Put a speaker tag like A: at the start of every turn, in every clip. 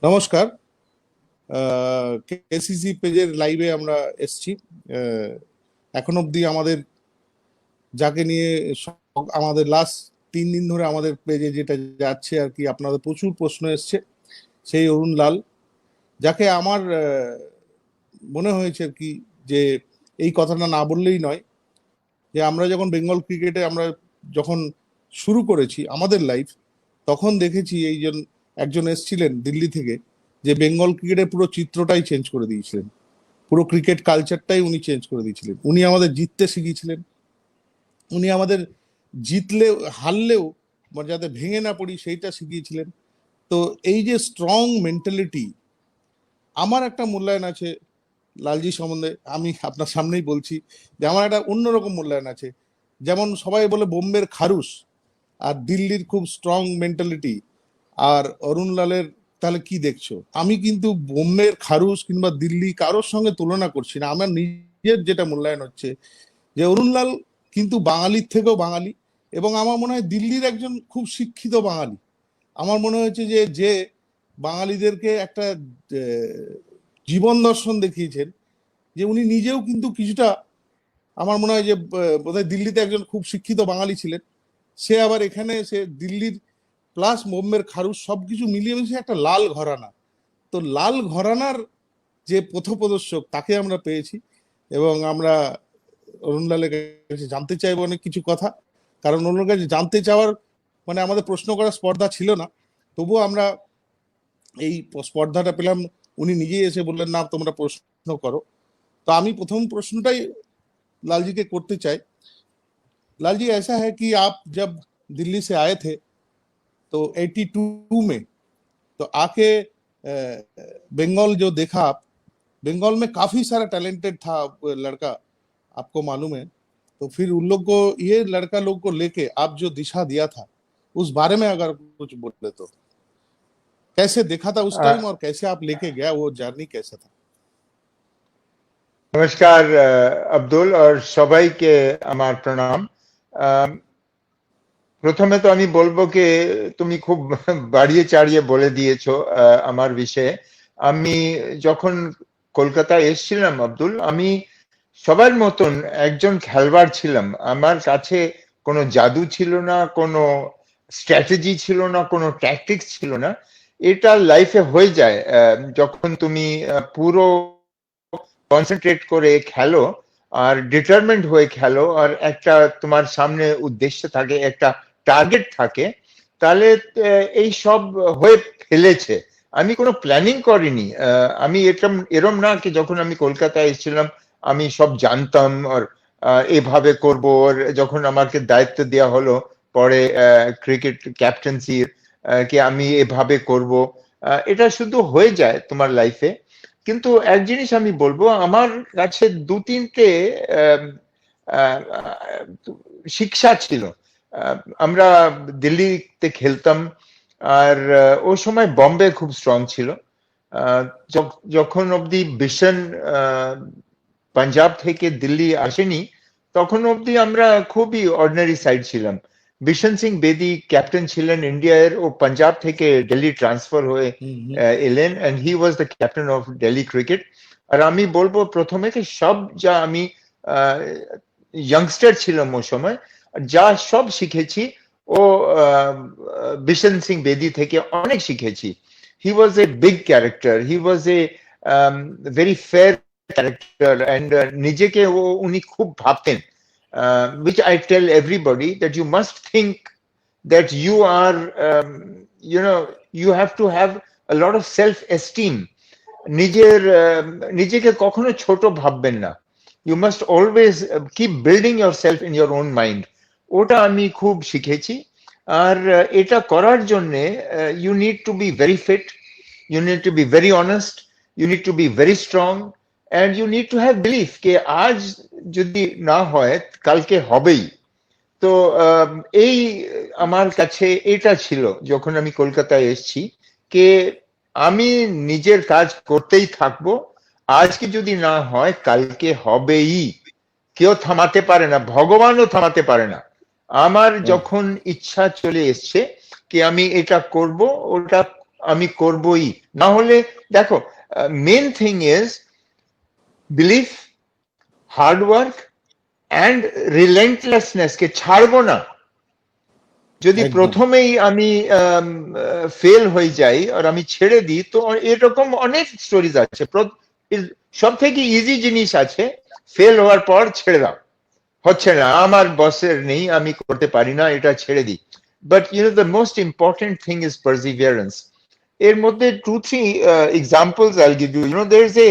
A: নমস্কার। কেসিসি পেজের লাইভে আমরা এসছি। এখন অবধি আমাদের যাকে নিয়ে আমাদের লাস্ট 3 দিন ধরে আমাদের পেজে যেটা যাচ্ছে আর কি, আপনাদের প্রচুর প্রশ্ন এসছে, সেই অরুণ লাল, যাকে আমার মনে হয়েছে আর কি যে এই কথাটা না বললেই নয়, যে আমরা যখন বেঙ্গল ক্রিকেটে আমরা যখন শুরু করেছি আমাদের লাইফ, তখন দেখেছি একজন এসছিলেন দিল্লি থেকে, যে বেঙ্গল ক্রিকেটের পুরো চিত্রটাই চেঞ্জ করে দিয়েছিলেন, পুরো ক্রিকেট কালচারটাই উনি চেঞ্জ করে দিয়েছিলেন। উনি আমাদের জিততে শিখিয়েছিলেন, উনি আমাদের জিতলেও হারলেও যাতে ভেঙে না পড়ি সেইটা শিখিয়েছিলেন। তো এই যে স্ট্রং মেন্টালিটি, আমার একটা মূল্যায়ন আছে লালজি সম্বন্ধে, আমি আপনার সামনেই বলছি যে আমার একটা অন্যরকম মূল্যায়ন আছে। যেমন সবাই বলে বোম্বের খারুস আর দিল্লির খুব স্ট্রং মেন্টালিটি, আর অরুণ লালের তাহলে কি দেখছো? আমি কিন্তু বোম্বের খারুস কিংবা দিল্লি কারোর সঙ্গে তুলনা করছি না। আমার নিজের যেটা মূল্যায়ন হচ্ছে যে অরুণ লাল কিন্তু বাঙালির থেকেও বাঙালি, এবং আমার মনে হয় দিল্লির একজন খুব শিক্ষিত বাঙালি। আমার মনে হয়েছে যে যে বাঙালিদেরকে একটা জীবন দর্শন দেখিয়েছেন, যে উনি নিজেও কিন্তু কিছুটা, আমার মনে হয় যে বোধহয় দিল্লিতে একজন খুব শিক্ষিত বাঙালি ছিলেন, সে আবার এখানে এসে দিল্লির প্লাস বোম্বের খারুস সবকিছু মিলিয়ে মিশিয়ে একটা লাল ঘরানা। তো লাল ঘরানার যে পথপ্রদর্শক তাকে আমরা পেয়েছি, এবং আমরা অরুণ লালের কাছে জানতে চাইবো অনেক কিছু কথা। কারণ অরুণের কাছে জানতে চাওয়ার আমাদের প্রশ্ন করার স্পর্ধা ছিল না, তবুও আমরা এই স্পর্ধাটা পেলাম। উনি নিজেই এসে বললেন না তোমরা প্রশ্ন করো। তো আমি প্রথম प्रश्नटाई लाल जी के करते चाहे। लाल जी, ऐसा है कि आप जब दिल्ली से आए थे तो 82 में, तो आके बंगाल जो देखा आप, बंगाल में काफी सारा टैलेंटेड था लड़का, आपको मालूम है। तो फिर उन लोग को, ये लड़का लोग को लेके आप जो दिशा दिया था, उस बारे में अगर कुछ बोले तो कैसे देखा था उस टाइम, और कैसे आप लेके गया, वो जर्नी कैसा था?
B: নমস্কার আব্দুল, আর সবাইকে আমার প্রণাম। প্রথমে তো আমি বলবো কি তুমি খুব বাড়িয়ে চাড়িয়ে বলে দিয়েছো আমার বিষয়ে। আমি যখন কলকাতায় এসেছিলাম আব্দুল, আমি সবার মতন একজন খেলোয়াড় ছিলাম। আমার কাছে কোনো জাদু ছিল না, কোনো স্ট্র্যাটেজি ছিল না, কোনো ট্যাকটিক্স ছিল না। এটা লাইফে হয়ে যায় যখন তুমি পুরো কনসেন্ট্রেট করে খেলো আর ডিটারমেন্ট হয়ে খেলো, আর একটা তোমার সামনে উদ্দেশ্য থাকে, একটা টার্গেট থাকে, তাহলে এই সব হয়ে ফেলেছে। আমি কোনো প্ল্যানিং করিনি। আমি এরম না কি যখন আমি কলকাতায় এসেছিলাম আমি সব জানতাম আর এভাবে করবো। আর যখন আমাকে দায়িত্ব দেওয়া হলো পরে ক্রিকেট ক্যাপ্টেন্সির, কি আমি এভাবে করব, এটা শুধু হয়ে যায় তোমার লাইফে। কিন্তু এক জিনিস আমি বলবো, আমার কাছে 2-3টে শিক্ষা ছিল। আমরা দিল্লিতে খেলতাম, আর ওই সময় বম্বে খুব স্ট্রং ছিল। যখন অব্দি বিশন পাঞ্জাব থেকে দিল্লি আসেনি, তখন অব্দি আমরা খুবই অর্ডিনারি সাইড ছিলাম। বিশন সিং বেদি ক্যাপ্টেন ছিলেন ইন্ডিয়ার, ও পাঞ্জাব থেকে দিল্লি ট্রান্সফার হয়ে এলেন, and he was the captain of Delhi cricket. আর আমি বলবো প্রথমে কি সব যা আমি ইয়াংস্টার ছিলাম ওই সময়, যা সব শিখেছি ও বিশন সিং বেদি থেকে অনেক শিখেছি। He was a big character, he was a very fair character, and নিজেকে উনি খুব ভাবতেন। which I tell everybody that you must think that you are, you have to have a lot of self-esteem. নিজেকে কখনো ছোট ভাববেন না। You must always keep building yourself in your own mind. ওটা আমি খুব শিখেছি। আর এটা করার জন্য you need to be very fit, you need to be very honest, you need to be very strong, and you need to have belief কে আজ যদি না হয় কালকে হবেই। তো এই আমার কাছে এটা ছিল যখন আমি কলকাতায় এসেছি, কে আমি নিজের কাজ করতেই থাকবো। আজকে যদি না হয় কালকে হবেই, কেউ থামাতে পারে না, ভগবানও থামাতে পারে না। আমার যখন ইচ্ছা চলে এসছে কি আমি এটা করব, ওটা আমি করবই, না হলে দেখো main thing is belief, hard work and relentlessness, কে ছাড়বো না। যদি
A: একদম
B: প্রথমেই আমি ফেল হয়ে যাই আর আমি ছেড়ে দিই, তো এরকম অনেক স্টোরিজ আছে। সব থেকে ইজি জিনিস আছে, ফেল হওয়ার পর ছেড়ে দাও, হচ্ছে না, আমার বসের নেই, আমি করতে পারি না, এটা ছেড়ে দিই। But the most important thing is perseverance. এর মধ্যে 2-3 examples I'll give you. There is a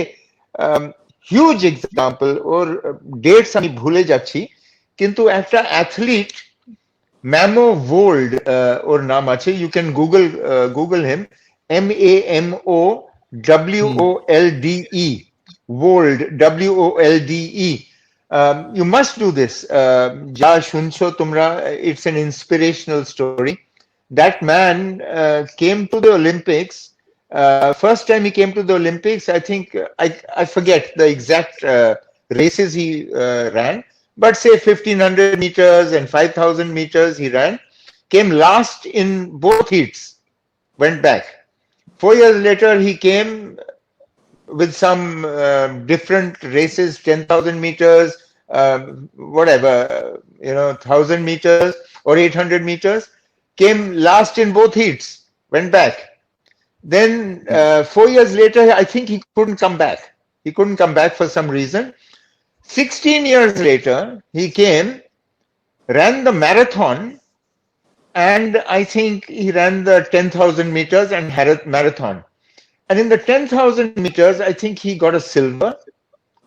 B: huge example, ওর ডেটস আমি ভুলে যাচ্ছি, কিন্তু একটা অ্যাথলিট ম্যামো ভোল্ড ওর নাম আছে, you can google him, MAMOWOLDE, Wolde, WOLDE. You must do this. যা শুনছো তোমরা, it's an inspirational story. That man came to the Olympics. First time he came to the Olympics, I think, I forget the exact races he ran, but say 1500 meters and 5000 meters he ran, came last in both heats, went back. 4 years later he came with some different races, 10,000 meters, whatever, 1000 meters or 800 meters, came last in both heats, went back. Then 4 years later, I think he couldn't come back. He couldn't come back for some reason. 16 years later, he came, ran the marathon, and I think he ran the 10,000 meters and had a marathon. And in the 10,000 meters, I think he got a silver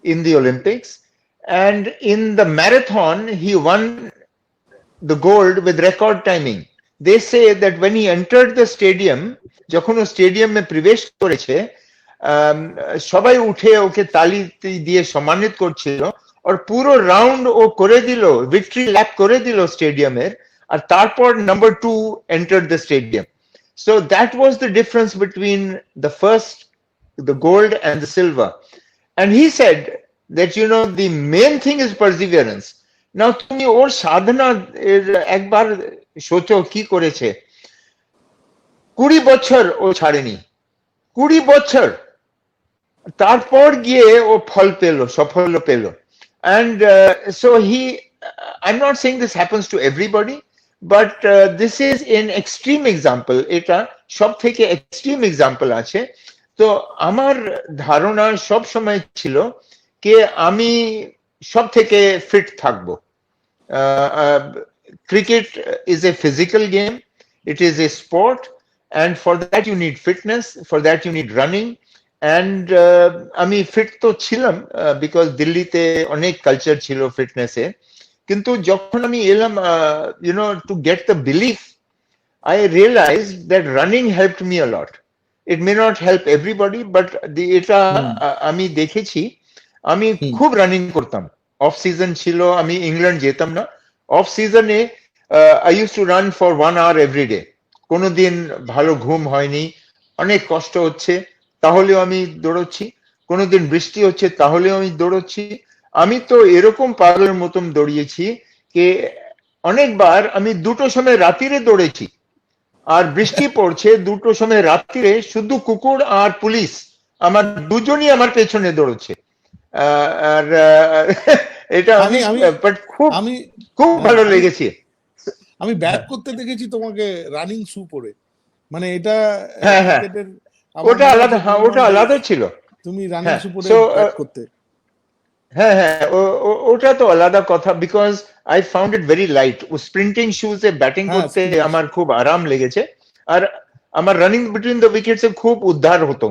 B: in the Olympics. And in the marathon, he won the gold with record timing. They say that when he entered the stadium, যখন ও স্টেডিয়ামে প্রবেশ করেছে, সবাই উঠে ওকে তালি দিয়ে সম্মানিত করছিল, আর পুরো রাউন্ড ও করে দিল, ভিক্টরি ল্যাপ করে দিল স্টেডিয়ামের, আর তারপর number 2 entered the stadium. So that was the difference between the first, the gold and the silver. And he said that the main thing is perseverance. Now তুমি ওর সাধনা একবার সোচো কি করেছে। 20 বছর ও ছাড়েনি, 20 বছর, তারপর গিয়ে ও ফল পেল, সাফল্য পেল। And so I'm not saying this happens to everybody, but this is an extreme example. এটা সব থেকে এক্সট্রিম এক্সাম্পল আছে। তো আমার ধারণা সব সময় ছিল যে আমি সব থেকে ফিট থাকবো। Cricket is a physical game, it is a sport, and for that you need fitness, for that you need running. And আমি ফিট তো ছিলাম, বিকজ দিল্লিতে অনেক কালচার ছিল ফিটনেসে। কিন্তু যখন আমি এলাম, to get the belief, I realized that running helped me a lot. It may not help everybody, but এটা আমি দেখেছি। আমি খুব রানিং করতাম, অফ সিজন ছিল, আমি ইংল্যান্ড যেতাম না, অফ সিজনে I used to run for 1 hour every day. কোনোদিন ভালো ঘুম হয়নি, অনেক কষ্ট হচ্ছে, তাহলেও আমি দৌড়চ্ছি, কোনোদিন বৃষ্টি হচ্ছে তাহলেও আমি দৌড়চ্ছি। আমি তো এরকম পাগলের মতন দৌড়িয়েছি যে অনেকবার আমি 2টোর সময় রাত্রিরে দৌড়েছি, আর বৃষ্টি পড়ছে 2টোর সময় রাত্রিরে, শুধু কুকুর আর পুলিশ আমার দুজনই আমার পেছনে দৌড়চ্ছে। আর এটা আমি বাট খুব ভালো লেগেছে।
A: আমি ব্যাট করতে দেখেছি তোমাকে রানিং শু পরে, মানে এটা
B: ওটা আলাদা, হ্যাঁ ওটা আলাদা ছিল,
A: তুমি রানিং শু পরে ব্যাট করতে।
B: হ্যাঁ হ্যাঁ, ওটা তো আলাদা কথা, because I found it very light. ও স্প্রিন্টিং শুজ এ ব্যাটিং করতে আমার খুব আরাম লেগেছে, আর আমার রানিং বিটুইন দ্য উইকেটস এ খুব উদ্ধার হতো।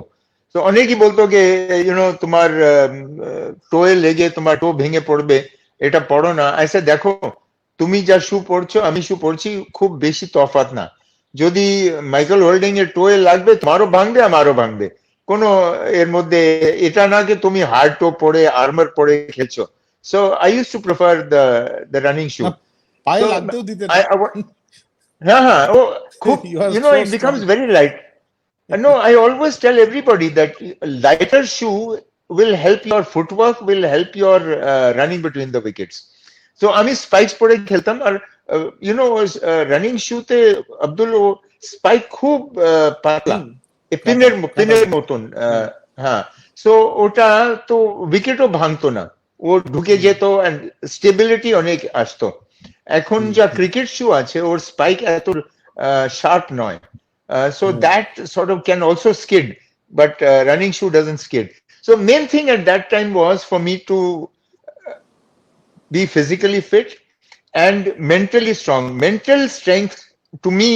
B: তো অনেকেই বলতো যে তোমার টোয়ে লেগে তোমার টো ভেঙে পড়বে, এটা পড়ো না। এসে দেখো, তুমি যা শু পড়ছো আমি শু পড়ছি, খুব বেশি তফাৎ না। যদি মাইকেল হোল্ডিং এর টোয়ে লাগবে, তোমারও ভাঙবে আমারও ভাঙবে, কোনো এর মধ্যে এটা না যে তুমি হার্ড টো পরে আর্মার পরে খেলছো। So I use to prefer the running shoe.
A: পায়ে লাগতেও দিতে না।
B: হ্যাঁ হ্যাঁ, ও খুব it becomes very light. No, I always tell everybody that lighter shoe will help your footwork, will help your running between the wickets. So আমি spikes পরে খেলতাম, আর রানিং শুতে আব্দুল স্পাইক খুব পাতলা, পিনের মতন, হ্যাঁ। সো ওটা তো উইকেটও ভাঙতো না, ও ঢুকে যেত, এন্ড স্টেবিলিটি অনেক আসতো। এখন যা ক্রিকেট শু আছে ওর স্পাইক এত শার্প নয়, so that sort of can also skid, but running shoe doesn't skid. So main thing at that time was for me to be physically fit and mentally strong. Mental strength to me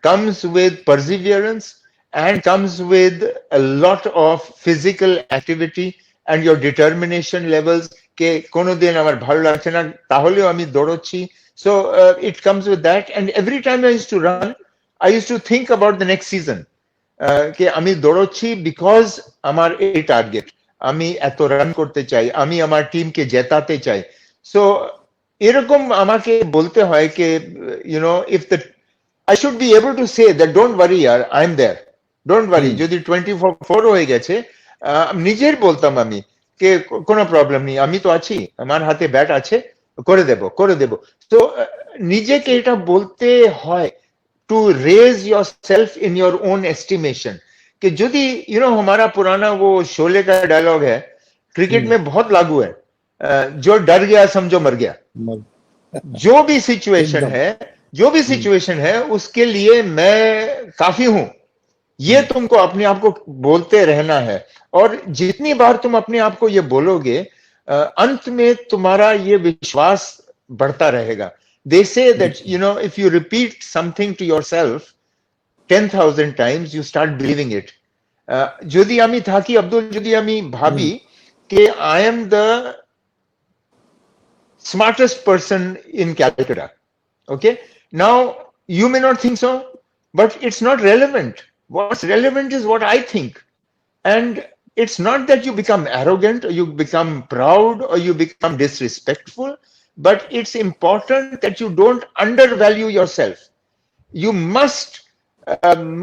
B: comes with perseverance and comes with a lot of physical activity and your determination levels. কে কোনোদিন আমার ভালো লাগছে না তাহলেও আমি দৌড়চ্ছি, so it comes with that. And every time I used to run, I used to think about the next season. কে আমি দৌড়চ্ছি because আমার এই টার্গেট, আমি এত রান করতে চাই, আমি আমার টিমকে জেতাতে চাই। সো এরকম আমাকে বলতে হয় যে you know if the I should be able to say that don't worry yaar, I'm there, don't worry. যদি 24 হয়ে গেছে নিজের বলতাম আমি যে কোনো প্রবলেম নেই, আমি তো আছি, আমার হাতে ব্যাট আছে, করে দেব। তো নিজেকে এটা বলতে হয় to raise yourself in your own estimation. कि यदि you know हमारा पुराना वो शोले का डायलॉग है, क्रिकेट में बहुत लागू है, जो डर गया समझो मर गया। जो भी सिचुएशन है उसके लिए मैं काफी हूं, ये तुमको अपने आप को बोलते रहना है। और जितनी बार तुम अपने आप को ये बोलोगे, अंत में तुम्हारा ये विश्वास बढ़ता रहेगा। They say that you know if you repeat something to yourself 10,000 times you start believing it. যদি আমি থাকি আব্দুল, যদি আমি ভাবি যে I am the smartest person in Calcutta, okay, now you may not think so, but it's not relevant. What's relevant is what I think. And it's not that you become arrogant or you become proud or you become disrespectful, but it's important that you don't undervalue yourself. You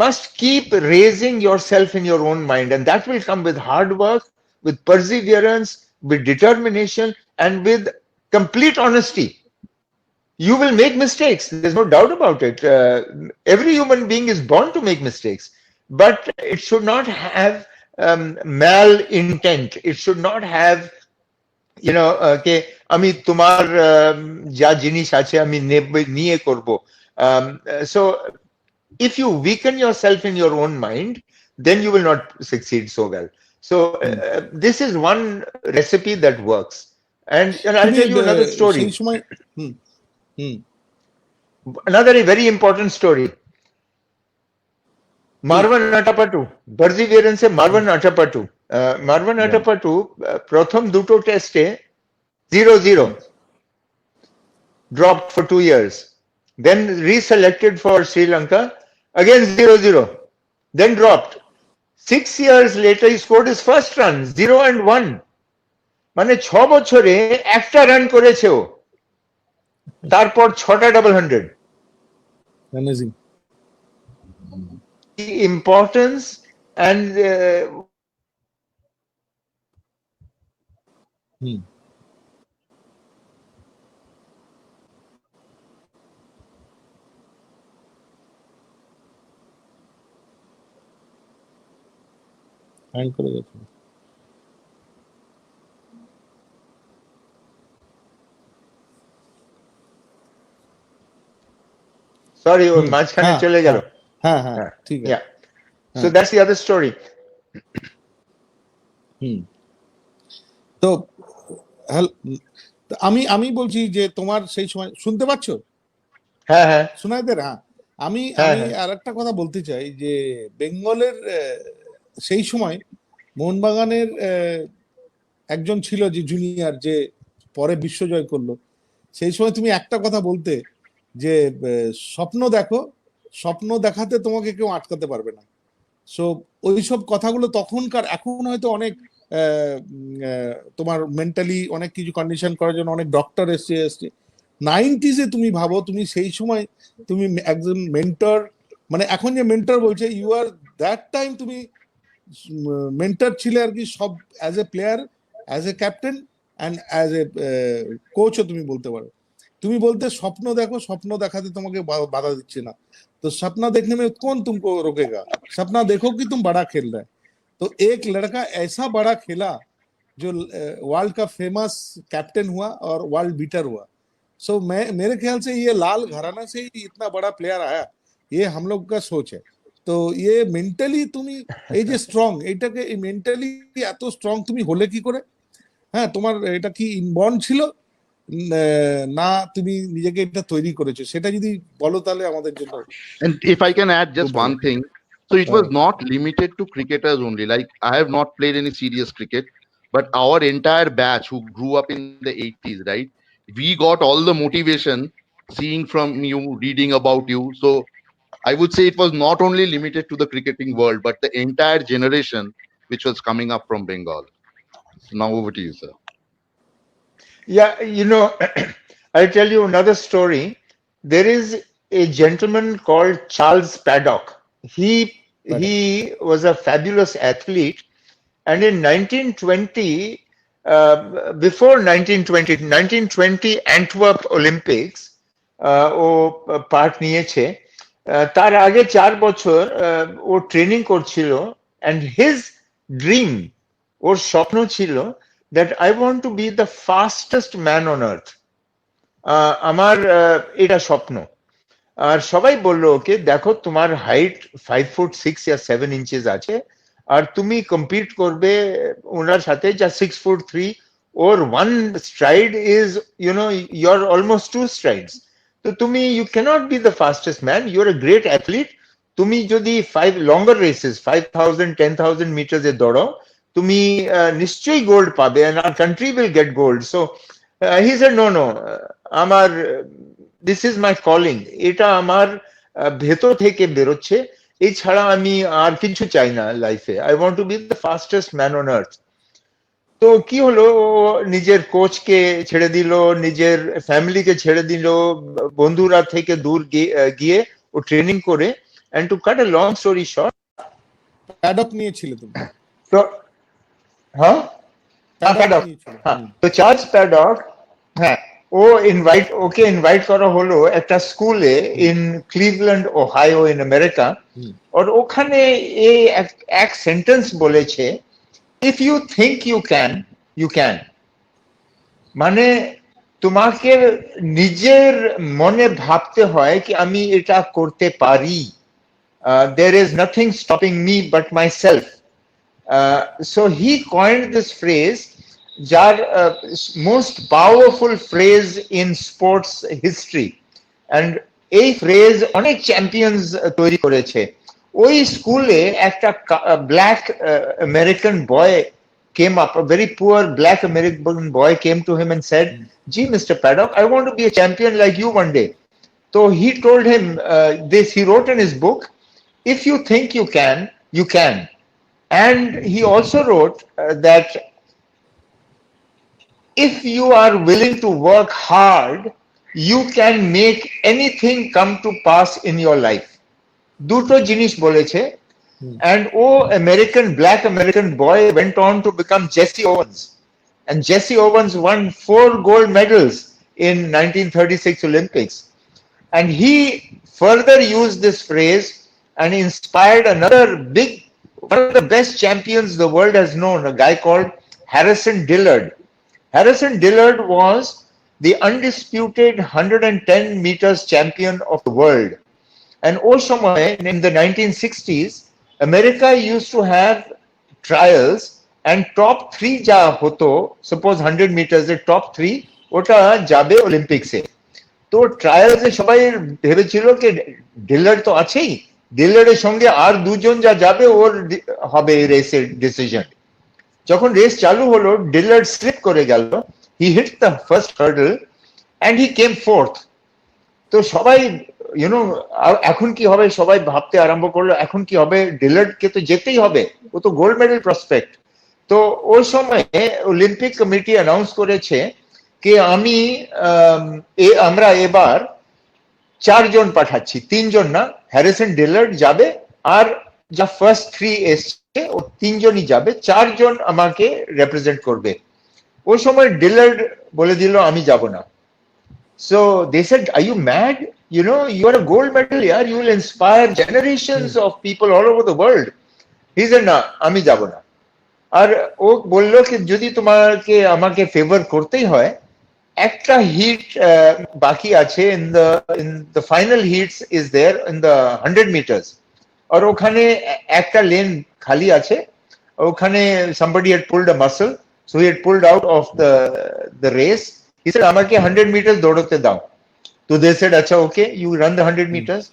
B: must keep raising yourself in your own mind, and that will come with hard work, with perseverance, with determination, and with complete honesty. You will make mistakes, there's no doubt about it. Every human being is born to make mistakes, but it should not have mal intent. It should not have you know কে আমি তোমার যা জিনিস আছে আমি নিয়ে করব। So if you weaken yourself in your own mind, then you will not succeed so well. So this is one recipe that works. And I'll tell you another story, another very important story. Marwan Atapattu, perseverance Marwan Atapattu. Marwan Atapattu প্রথম দুটো টেস্টে 0-0 dropped for 2 years, then reselected for Sri Lanka, again 0-0, then dropped. 6 years later he scored his first run, 0-1, মানে 6 বছরে একটা run করেছে ও, তারপর 6টা double 100।
A: Amazing.
B: The importance and
A: করে গেছে।
B: sorry ওর মাঝখানে চলে গেল।
A: হ্যাঁ হ্যাঁ ঠিক আছে।
B: Yeah, so that's the other story.
A: তো আমি বলছি যে তোমার সেই সময় শুনতে পাচ্ছ?
B: হ্যাঁ হ্যাঁ
A: শোনাই দে। হ্যাঁ, আমি আর একটা কথা বলতে চাই যে বেঙ্গলের সেই সময় মোহনবাগানের একজন ছিল যে জুনিয়র, যে পরে বিশ্বজয় করলো। সেই সময় তুমি একটা কথা বলতে যে স্বপ্ন দেখো, স্বপ্ন দেখাতে তোমাকে কেউ আটকাতে পারবে না। সো ওইসব কথাগুলো তখনকার, এখন হয়তো অনেক তোমার মেন্টালি অনেক কিছু কন্ডিশন করার জন্য অনেক ডক্টর এসছে। 90s তুমি ভাবো, তুমি সেই সময় তুমি একজন মেন্টর, মানে এখন যে মেন্টর বলছে, ইউ আর দ্যাট টাইম তুমি মেন্টর ছিলে আর কি, সব as a player, as a captain and as a কোচও তুমি বলতে পারো। তুমি বলতে স্বপ্ন দেখো, স্বপ্ন দেখাতে তোমাকে বাধা দিচ্ছে না। तो सपना देखने में कौन तुमको रोकेगा? सपना देखो कि तुम बड़ा खेल रहे हैं। तो एक लड़का ऐसा बड़ा खेला जो वर्ल्ड का फेमस कैप्टन हुआ और वर्ल्ड बीटर हुआ। सो मैं मेरे ख्याल से ये लाल घराना से ही इतना बड़ा प्लेयर आया, ये हम लोग का सोच है। तो ये মেন্টালি তুমি এই যে স্ট্রং, এটাকে মেন্টালি এত স্ট্রং তুমি হলে কি করে? হ্যাঁ, তোমার এটা কি ইনবর্ন ছিল না তুমি নিজেকে এটা তৈরি করেছো? সেটা যদি বলো তাহলে আমাদের জন্য
C: And if I can add just
A: খুব ভালো।
C: one thing, so it was not limited to cricketers only. Like I have not played any serious cricket, but our entire batch who grew up in the 80s, right? We got all the motivation seeing from you, reading about you. So I would say it was not only limited to the cricketing world, but the entire generation which was coming up from Bengal. So now over to you, sir.
B: Yeah, you know, I'll tell you another story. There is a gentleman called Charles Paddock. He was a fabulous athlete, and in 1920, before 1920 Antwerp Olympics, O part নিয়েছে। তার আগে 4 বছর ও training করছিল, and his dream, ওর স্বপ্ন ছিল that I want to be the fastest man on earth. আমার এটা স্বপ্ন। আর সবাই বললো ওকে, দেখো তোমার হাইট 5 ফুট 6 या 7 ইঞ্চেস আছে, আর তুমি কম্পিট করবে ওনার সাথে যা 6 foot 3, or one stride is, you know, you're almost 2 strides. তো তুমি, you cannot be the fastest man, you're a great athlete. তুমি যদি 5 longer races 5000 10000 meters এ দৌড়ো, তুমি নিশ্চয়ই গোল্ড পাবে, and our country will get gold. So he said no, আমার this is my calling, এটা আমার ভেতর থেকে বেরোচ্ছে, এছাড়া আমি আর কিছু চাই না লাইফে, I want to be the fastest man on earth. তো কি হলো, নিজের কোচকে ছেড়ে দিল, নিজের ফ্যামিলিকে ছেড়ে দিল, বন্ধুরা থেকে দূর গিয়ে ও ট্রেনিং করে, and to cut a long story short,
A: paddock নিয়েছিল তুমি?
B: তো হ্যাঁ, প্যাডক, হ্যাঁ, তো চার্লস প্যাডক, হ্যাঁ, ওকে ইনভাইট করা হলো একটা স্কুলে in Cleveland Ohio in America. আর ওখানে এই এক সেন্টেন্স বলেছে, if you think you can, you can. মানে তোমাকে নিজের মনে ভাবতে হয় কি আমি এটা করতে পারি, there is nothing stopping me but myself. So he coined this phrase, যার most powerful phrase in sports history, and এই ফ্রেজ অনেক চ্যাম্পিয়ন্স তৈরি করেছে। ওই স্কুলে একটা black American boy came up, a very poor black American boy came to him and said, gee, Mr. Paddock, I want to be a champion like you one day. So he told him this, he wrote in his book, if you think you can, you can. And he also wrote that if you are willing to work hard, you can make anything come to pass in your life. দুটো জিনিস বলেছে। And black American boy went on to become Jesse Owens. And Jesse Owens won 4 gold medals in 1936 Olympics. And he further used this phrase and inspired another one of the best champions the world has known, a guy called Harrison Dillard. Harrison Dillard was the undisputed 110 meters champion of the world. And somewhere in the 1960s, America used to have trials, and top 3 ja hoto, suppose 100 meters, the top 3 ota jabe Olympics e. তো ট্রায়ালসে সবাই ভেবেছিল কি dealer তো আছেই, ডিলারের সঙ্গে আর দুজন যা যাবে ওর হবে রেসের ডিসিশন। যখন রেস চালু হলো, ডিলার স্লিপ করে গেল, he hit the first hurdle and he came fourth. তো সবাই এখন কি হবে, সবাই ভাবতে আরম্ভ করলো এখন কি হবে, ডিলারকে তো যেতেই হবে, ও তো গোল্ড মেডেল প্রসপেক্ট। তো ওই সময় অলিম্পিক কমিটি অ্যানাউন্স করেছে কি আমরা এবার 4 জন পাঠাচ্ছি, 3 জন না, হ্যারিসন ডিলার্ড যাবে, আর যা ফার্স্ট 3 এসছে ও 3 জনই যাবে, 4 জন আমাকে রিপ্রেজেন্ট করবে। ওই সময় ডিলার্ড বলে দিল আমি যাব না। So they said, are you mad? you know, you are a gold medal, yeah, you will inspire generations of people all over the world. He said, না আমি যাব না। আর ও বলল কি যদি তোমাকে আমাকে ফেভার করতেই হয়, একটা হিট বাকি আছে, in the final heats is there in the 100 meters, আর ওখানে একটা লেন খালি আছে, ওখানে somebody had pulled a muscle, so he had pulled out of the race. He said আমাকে 100 meters দৌড়তে দাও। So they said, acha, okay, you run the 100 meters.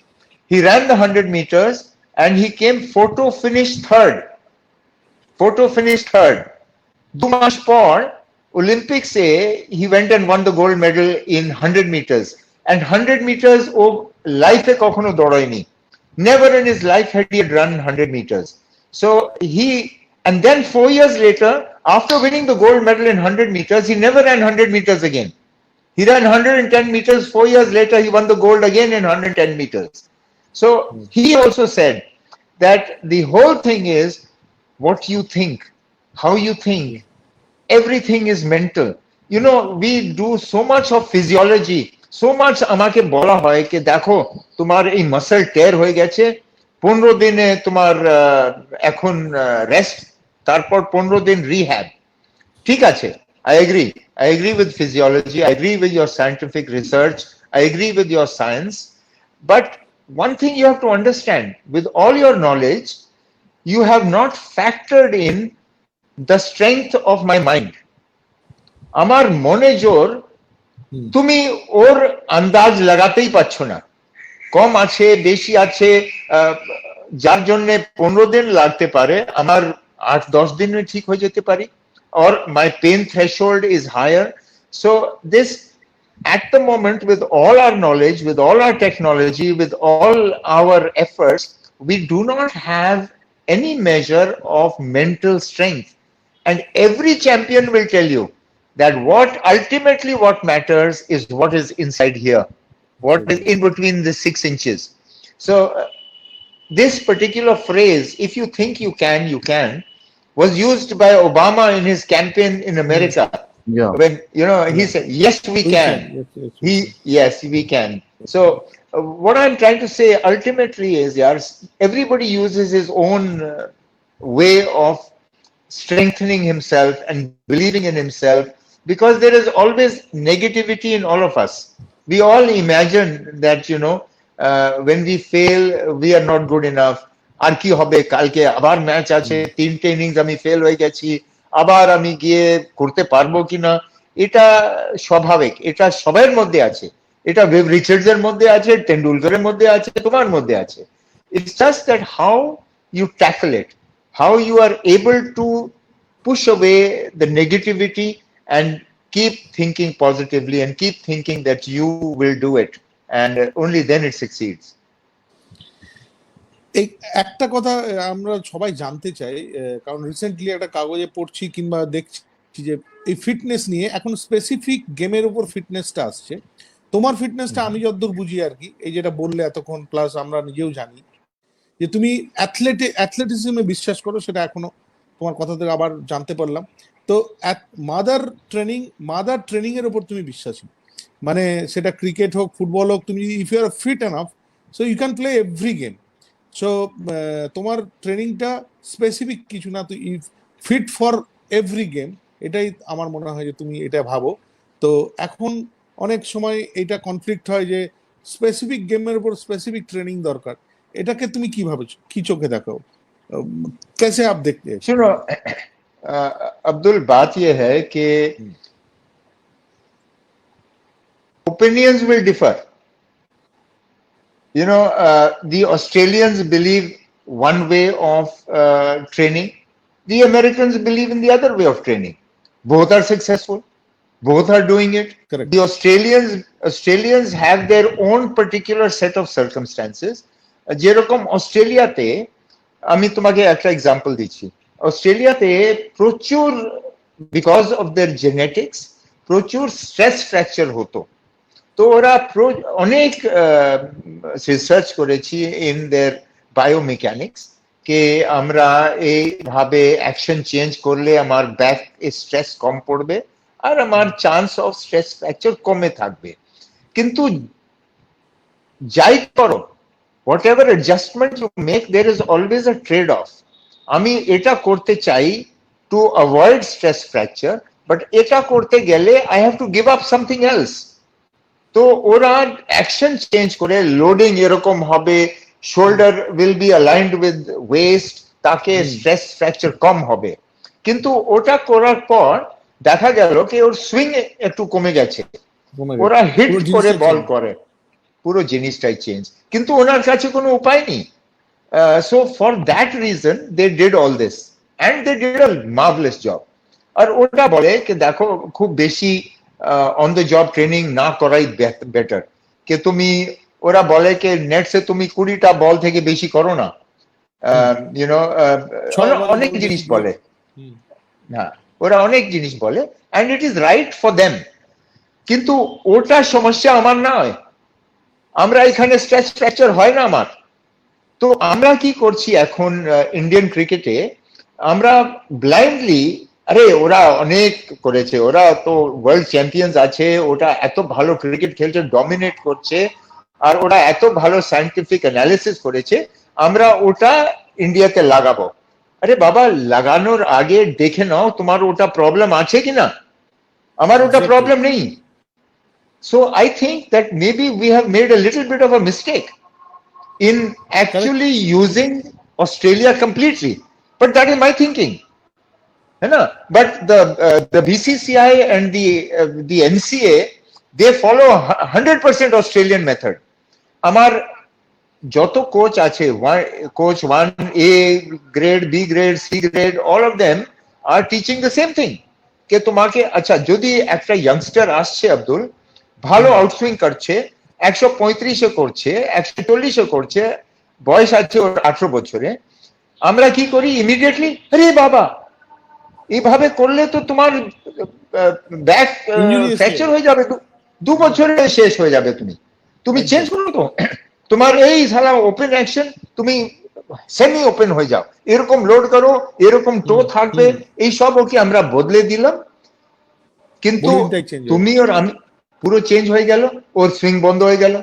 B: He ran the 100 meters and he came photo finished third. Photo finished third. 2 months por Olympics he went and won the gold medal in 100 meters. And 100 meters o life e kokhono doroyni. Never in his life had he run 100 meters. So and then 4 years later, after winning the gold medal in 100 meters, he never ran 100 meters again. He ran 110 meters. 4 years later, he won the gold again in 110 meters. So he also said that the whole thing is what you think, how you think. Everything is mental. You know, we do so much of physiology, so much amake bola hoy ke dekho tomar ei muscle tear hoye geche, 15 dine tomar ekhon rest, tarpor 15 din rehab. ঠিক আছে, I agree with physiology, I agree with your scientific research, I agree with your science, but one thing you have to understand, with all your knowledge, you have not factored in the strength of my mind. আমার মনে জোর তুমি ওর আন্দাজ লাগাতেই পারছো না, কম আছে বেশি আছে, যার জন্য 15 দিন লাগতে পারে, আমার 8-10 দিনে ঠিক হয়ে যেতে পারি, or my pain threshold is higher. So this, at the moment, with all our knowledge, with all our technology, with all our efforts, we do not have any measure of mental strength. And every champion will tell you that ultimately what matters is what is inside here, what is in between the 6 inches. So this particular phrase, if you think you can, was used by Obama in his campaign in America.
C: Yeah.
B: When, you know, he said, yes, we can. Yes, we can. So what I'm trying to say ultimately is, everybody uses his own way of strengthening himself and believing in himself, because there is always negativity in all of us. We all imagine that, you know, when we fail, we are not good enough. আর কি হবে, কালকে আবার match আছে, 3টে innings আমি fail হয়ে গেছি, আবার আমি গিয়ে করতে পারবো কিনা। এটা স্বাভাবিক, এটা সবার মধ্যে আছে, এটা ওয়েব রিচার্ডসের মধ্যে আছে, টেন্ডুলকারের মধ্যে আছে, তোমার মধ্যে আছে। It's just that how you tackle it, how you are able to push away the negativity and keep thinking positively and keep thinking that you will do it, and only then it succeeds.
A: এই একটা কথা আমরা সবাই জানতে চাই, কারণ recently একটা কাগজে পড়ছি কিংবা দেখছি যে এই ফিটনেস নিয়ে এখন স্পেসিফিক গেমের উপর ফিটনেসটা আসছে। তোমার ফিটনেসটা আমি যতদূর বুঝি আর কি, এই যেটা বললে এতক্ষণ, প্লাস আমরা নিজেও জানি যে তুমি অ্যাথলেটিজমে বিশ্বাস করো, সেটা এখনো তোমার কথা থেকে আবার জানতে পারলাম। তো মাদার ট্রেনিং এর উপর তুমি বিশ্বাসী, মানে সেটা ক্রিকেট হোক, ফুটবল হোক, তুমি if you are fit enough, so you can play every game. So তোমার ট্রেনিংটা স্পেসিফিক কিছু না, তুই ফিট ফর এভরি গেম, এটাই আমার মনে হয় যে তুমি এটা ভাবো। তো এখন অনেক সময় এটা কনফ্লিক্ট হয় যে স্পেসিফিক গেমের উপর স্পেসিফিক ট্রেনিং দরকার, এটাকে তুমি কিভাবে, কি চোখে দেখো, कैसे आप देखते हैं?
B: सुनो अब्दुल, बात यह है कि opinions will differ. You know, the Australians believe one way of training, the Americans believe in the other way of training. Both are successful, both are doing it.
A: Correct.
B: The Australians have their own particular set of circumstances. যেরকম অস্ট্রেলিয়াতে, আমি তোমাকে একটা example দিচ্ছি, অস্ট্রেলিয়াতে প্রচুর, because of their genetics, প্রচুর stress fracture হতো। তো ওরা অনেক রিসার্চ করেছি ইন দেয়ার বায়োমেকানিক্স, কে আমরা এইভাবে অ্যাকশন চেঞ্জ করলে আমার ব্যাক স্ট্রেস কম পড়বে আর আমার চান্স অফ স্ট্রেস ফ্র্যাকচার কমে থাকবে। কিন্তু যাই করো, whatever adjustment you make, there is always a trade off. আমি এটা করতে চাই to avoid stress fracture, but এটা করতে গেলে I have to give up something else. তো ওরা অ্যাকশন চেঞ্জ করে, লোডিং এরকম হবে, shoulder will be aligned with West, তাকে স্ট্রেস ফ্র্যাকচার কম হবে। কিন্তু ওটা করার পর দেখা গেল কি ওর সুইং একটু কমে গেছে, ওরা হিট করে বল করে, পুরো জিনিসটাই চেঞ্জ। কিন্তু ওনার কাছে কোনো উপায় নেই। So for that reason they did all this and they did a marvellous job. আর ওটা বলে কি দেখো খুব বেশি অন দ্য জব ট্রেনিং না করাই বেটার, কে তুমি, ওরা বলে কি নেটসে তুমি 20টা বল থেকে বেশি করো না, ইউনো অনেক জিনিস বলে, হ্যাঁ ওরা অনেক জিনিস বলে, and it is right for them. কিন্তু ওটা সমস্যা আমার নয়, আমরা এখানে স্ট্রেস ফ্র্যাকচার হয় না আমার। তো আমরা কি করছি এখন ইন্ডিয়ান ক্রিকেটে, আমরা ব্লাইন্ডলি, আরে ওরা অনেক করেছে, ওরা তো ওয়ার্ল্ড চ্যাম্পিয়ন্স আছে, ওটা এত ভালো ক্রিকেট খেলছে, ডমিনেট করছে, আর ওরা এত ভালো সায়েন্টিফিক অ্যানালিসিস করেছে, আমরা ওটা ইন্ডিয়াতে লাগাবো। আরে বাবা, লাগানোর আগে দেখে নাও তোমার ওটা প্রবলেম আছে কিনা, আমার ওটা প্রবলেম নেই। So I think that maybe we have made a little bit of a mistake in actually using Australia completely, but that is my thinking. But the BCCI and the NCA, they follow 100% Australian method. Amar joto coach ache, coach 1A grade, B grade, C grade, all of them are teaching the same thing. Ke tumake acha jodi ekta youngster asche Abdul, ভালো outswing করছে, 135 করছে, 140 করছে, বয়স আছে ওর 18 বছরে, আমরা কি করি ইমিডিয়েটলি, আরে বাবা এইভাবে করলে তো তোমার ব্যাক ফ্র্যাকচার হয়ে যাবে, 2 বছরে শেষ হয়ে যাবে, তুমি চেঞ্জ করো তো, তোমার এই সালা ওপেন অ্যাকশন তুমি সেমি ওপেন হয়ে যাও, এরকম লোড করো, এরকম টো থাকবে, এই সব ওকে আমরা বদলে দিলাম। কিন্তু তুমি আর আমি পুরো চেঞ্জ হয়ে গেল, ওর সুইং বন্ধ হয়ে গেল,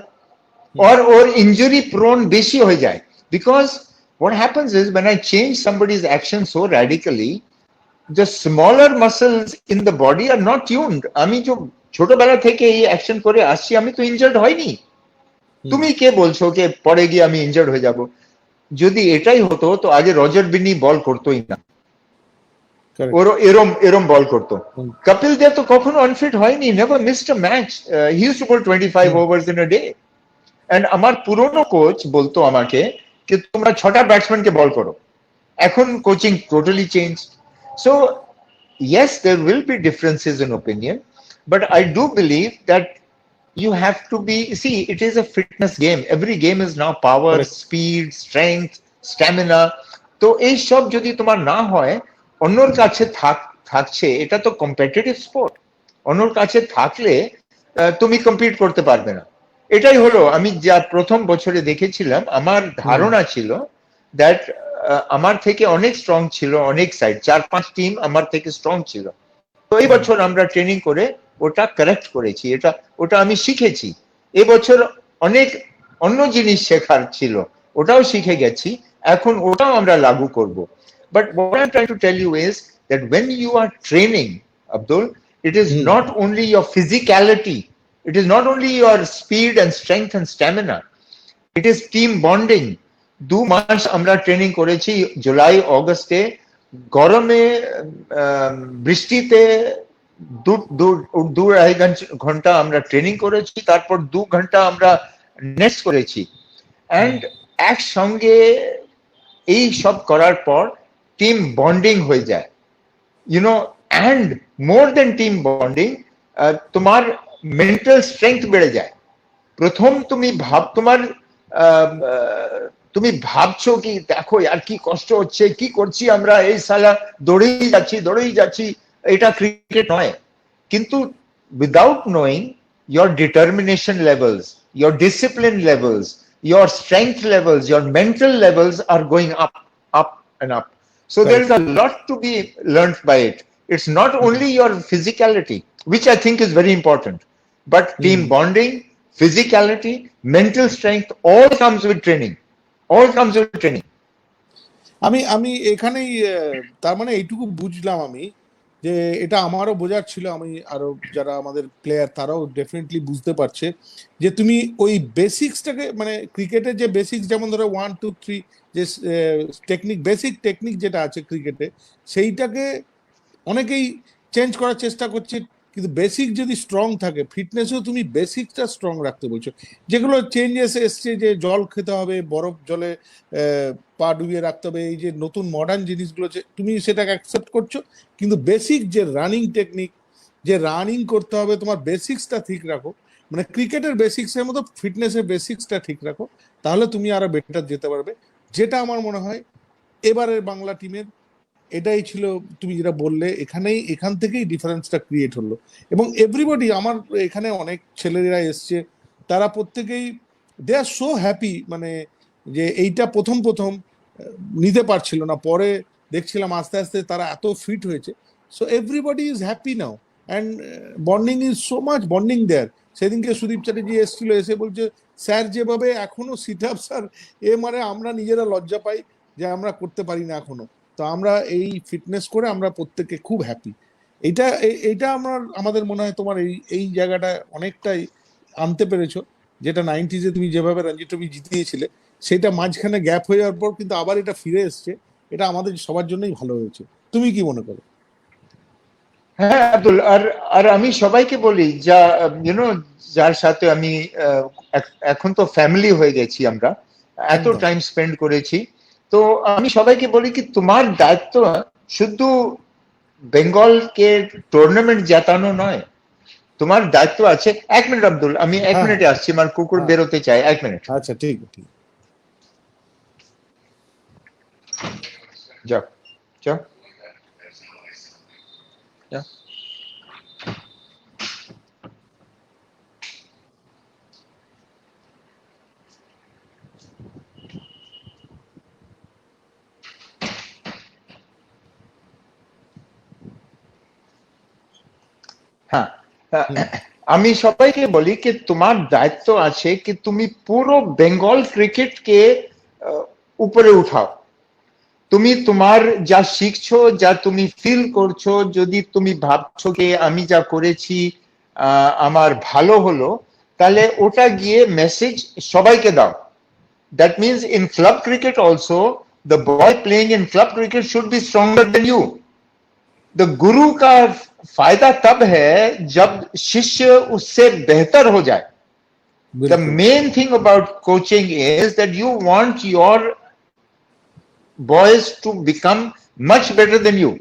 B: আর ওর ইনজুরি প্রোন বেশি হয়ে যায়। Because what happens is when I change somebody's action so radically, the smaller muscles in the body are not tuned. আমি যে ছোটবেলা থেকে এই অ্যাকশন করে আসছি, আমি তো ইনজার্ড হয়নি। তুমি কে বলছো যে পরে গিয়ে আমি ইনজার্ড হয়ে যাব? যদি এটাই হতো তো আগে রজার বিনি বল করতোই না, ওর এরম বল করতো। কপিল দেব তো কখনো আনফিট হয়নি, never missed a match, he used to bowl 25 overs in a day. And আমার পুরনো কোচ বলতো আমাকে যে তোমরা 6টা ব্যাটসম্যানকে বল করো। এখন coaching totally change. So yes, there will be differences in opinion, but I do believe that you have to be, see, it is a fitness game. Every game is now power, speed, strength, stamina. তো এই সব যদি তোমার না হয়, অন্যর কাছে থাকছে, এটা তো কম্পিটিটিভ স্পোর্ট, অন্যর কাছে থাকলে তুমি কম্পিট করতে পারবে না। এটাই হলো আমি যা প্রথম বছরে দেখেছিলাম, আমার ধারণা ছিল দ্যাট আমার থেকে অনেক স্ট্রং ছিল অনেক সাইড, 4-5 টিম আমার থেকে স্ট্রং ছিল। তো এই বছর আমরা ট্রেনিং করে ওটা কারেক্ট করেছি, ওটা আমি শিখেছি। এবছর অনেক অন্য জিনিস শেখার ছিল, ওটাও শিখে গেছি, এখন ওটাও আমরা লাগু করব। But what I'm trying to tell you is that when you are training, Abdul, it is not only your physicality, it is not only your speed and strength and stamina, it is team bonding. 2 মাস আমরা training করেছি, জুলাই অগস্টে, গরমে, বৃষ্টিতে 2-2.5 ঘন্টা আমরা training করেছি, তারপর 2 ঘন্টা আমরা নেক্সট করেছি। অ্যান্ড একসঙ্গে এই সব করার পর টিম বন্ডিং হয়ে যায়, and more than team bonding, তোমার মেন্টাল স্ট্রেংথ বেড়ে যায়। প্রথম তুমি ভাবছো কি দেখো আর কি কষ্ট হচ্ছে, কি করছি আমরা, এই সালা দৌড়েই যাচ্ছি, এটা ক্রিকেট নয়। কিন্তু without knowing your determination levels, your discipline levels, your strength levels, your mental levels are going up and up. So there is a lot to be learned by it. It's not only your physicality, which I think is very important, but team bonding, physicality, mental strength, all comes with training. All comes with training.
A: আমি আমি এখানেই তার মানে এইটুকু বুঝলাম আমি যে এটা আমারও বোঝার ছিল, আমি আরো যারা আমাদের প্লেয়ার তারাও ডেফিনেটলি বুঝতে পারছে যে তুমি ওই বেসিক্সটাকে, মানে ক্রিকেটের যে বেসিক্স, যেমন ধরো 1 2 3 যে টেকনিক, বেসিক টেকনিক যেটা আছে ক্রিকেটে, সেইটাকে অনেকেই চেঞ্জ করার চেষ্টা করছে, কিন্তু বেসিক যদি স্ট্রং থাকে, ফিটনেসও তুমি বেসিকটা স্ট্রং রাখতে বলছো। যেগুলো চেঞ্জেস এসছে, যে জল খেতে হবে, বরফ জলে পা ডুবিয়ে রাখতে হবে, এই যে নতুন মডার্ন জিনিসগুলো, তুমি সেটাকে অ্যাকসেপ্ট করছো, কিন্তু বেসিক যে রানিং টেকনিক, যে রানিং করতে হবে, তোমার বেসিক্সটা ঠিক রাখো, মানে ক্রিকেটের বেসিক্সের মতো ফিটনেসের বেসিক্সটা ঠিক রাখো, তাহলে তুমি আরো বেটার যেতে পারবে। যেটা আমার মনে হয় এবারের বাংলা টিমের এটাই ছিল, তুমি যেটা বললে, এখান থেকেই ডিফারেন্সটা ক্রিয়েট হলো। এবং এভরিবডি, আমার এখানে অনেক ছেলেরা এসছে, তারা প্রত্যেকেই দে আর সো হ্যাপি, মানে যে এইটা প্রথম প্রথম নিতে পারছিল না, পরে দেখছিলাম আস্তে আস্তে তারা এত ফিট হয়েছে। So everybody is happy now, and bonding is so much bonding there. সেদিনকে সুদীপ চ্যাটার্জি এসেছিল, এসে বলছে স্যার যেভাবে এখনো সিট আপ স্যার, মানে আমরা নিজেরা লজ্জা পাই যে আমরা করতে পারি না এখনো। তো আমরা এই ফিটনেস করে আমরা প্রত্যেকে খুব হ্যাপি। এইটা আমাদের মনে হয় তোমার এই জায়গাটা অনেকটাই আনতে পেরেছো, যেটা 90s তুমি যেভাবে রঞ্জি ট্রফি জিতিয়েছিলে, সেটা মাঝখানে গ্যাপ হয়ে যাওয়ার পর কিন্তু আবার এটা ফিরে এসছে। এটা আমাদের সবার জন্যই ভালো হয়েছে। তুমি কি মনে করো?
B: হ্যাঁ আব্দুল, আর আমি সবাইকে বলি, যা যার সাথে আমি এখন তো ফ্যামিলি হয়ে গেছি, আমরা এত টাইম স্পেন্ড করেছি, তো আমি সবাইকে বলি কি তোমার দায়িত্ব শুধু বেঙ্গলকে টুর্নামেন্ট জেতানো নয়, তোমার দায়িত্ব আছে। 1 মিনিট আব্দুল, আমি 1 মিনিটে আসছি, আমার কুকুর বেরোতে চাই, 1 মিনিট।
A: আচ্ছা, ঠিক ঠিক।
B: যাও যাও যাও। হ্যাঁ, আমি সবাইকে বলি কি তোমার দায়িত্ব আছে কি তুমি পুরো বেঙ্গল ক্রিকেটকে উপরে উঠাও। তুমি তোমার যা শিখছো, যা তুমি ফিল করছো, যদি তুমি ভাবছো কি আমি যা করেছি আমার ভালো হলো, তাহলে ওটা গিয়ে মেসেজ সবাইকে দাও। That means in club cricket also, the boy playing in club cricket should be stronger than you. The गुरु का फायदा तब है जब शिष्य उससे बेहतर हो जाए। The main thing about coaching is that you want your boys to become much better than you,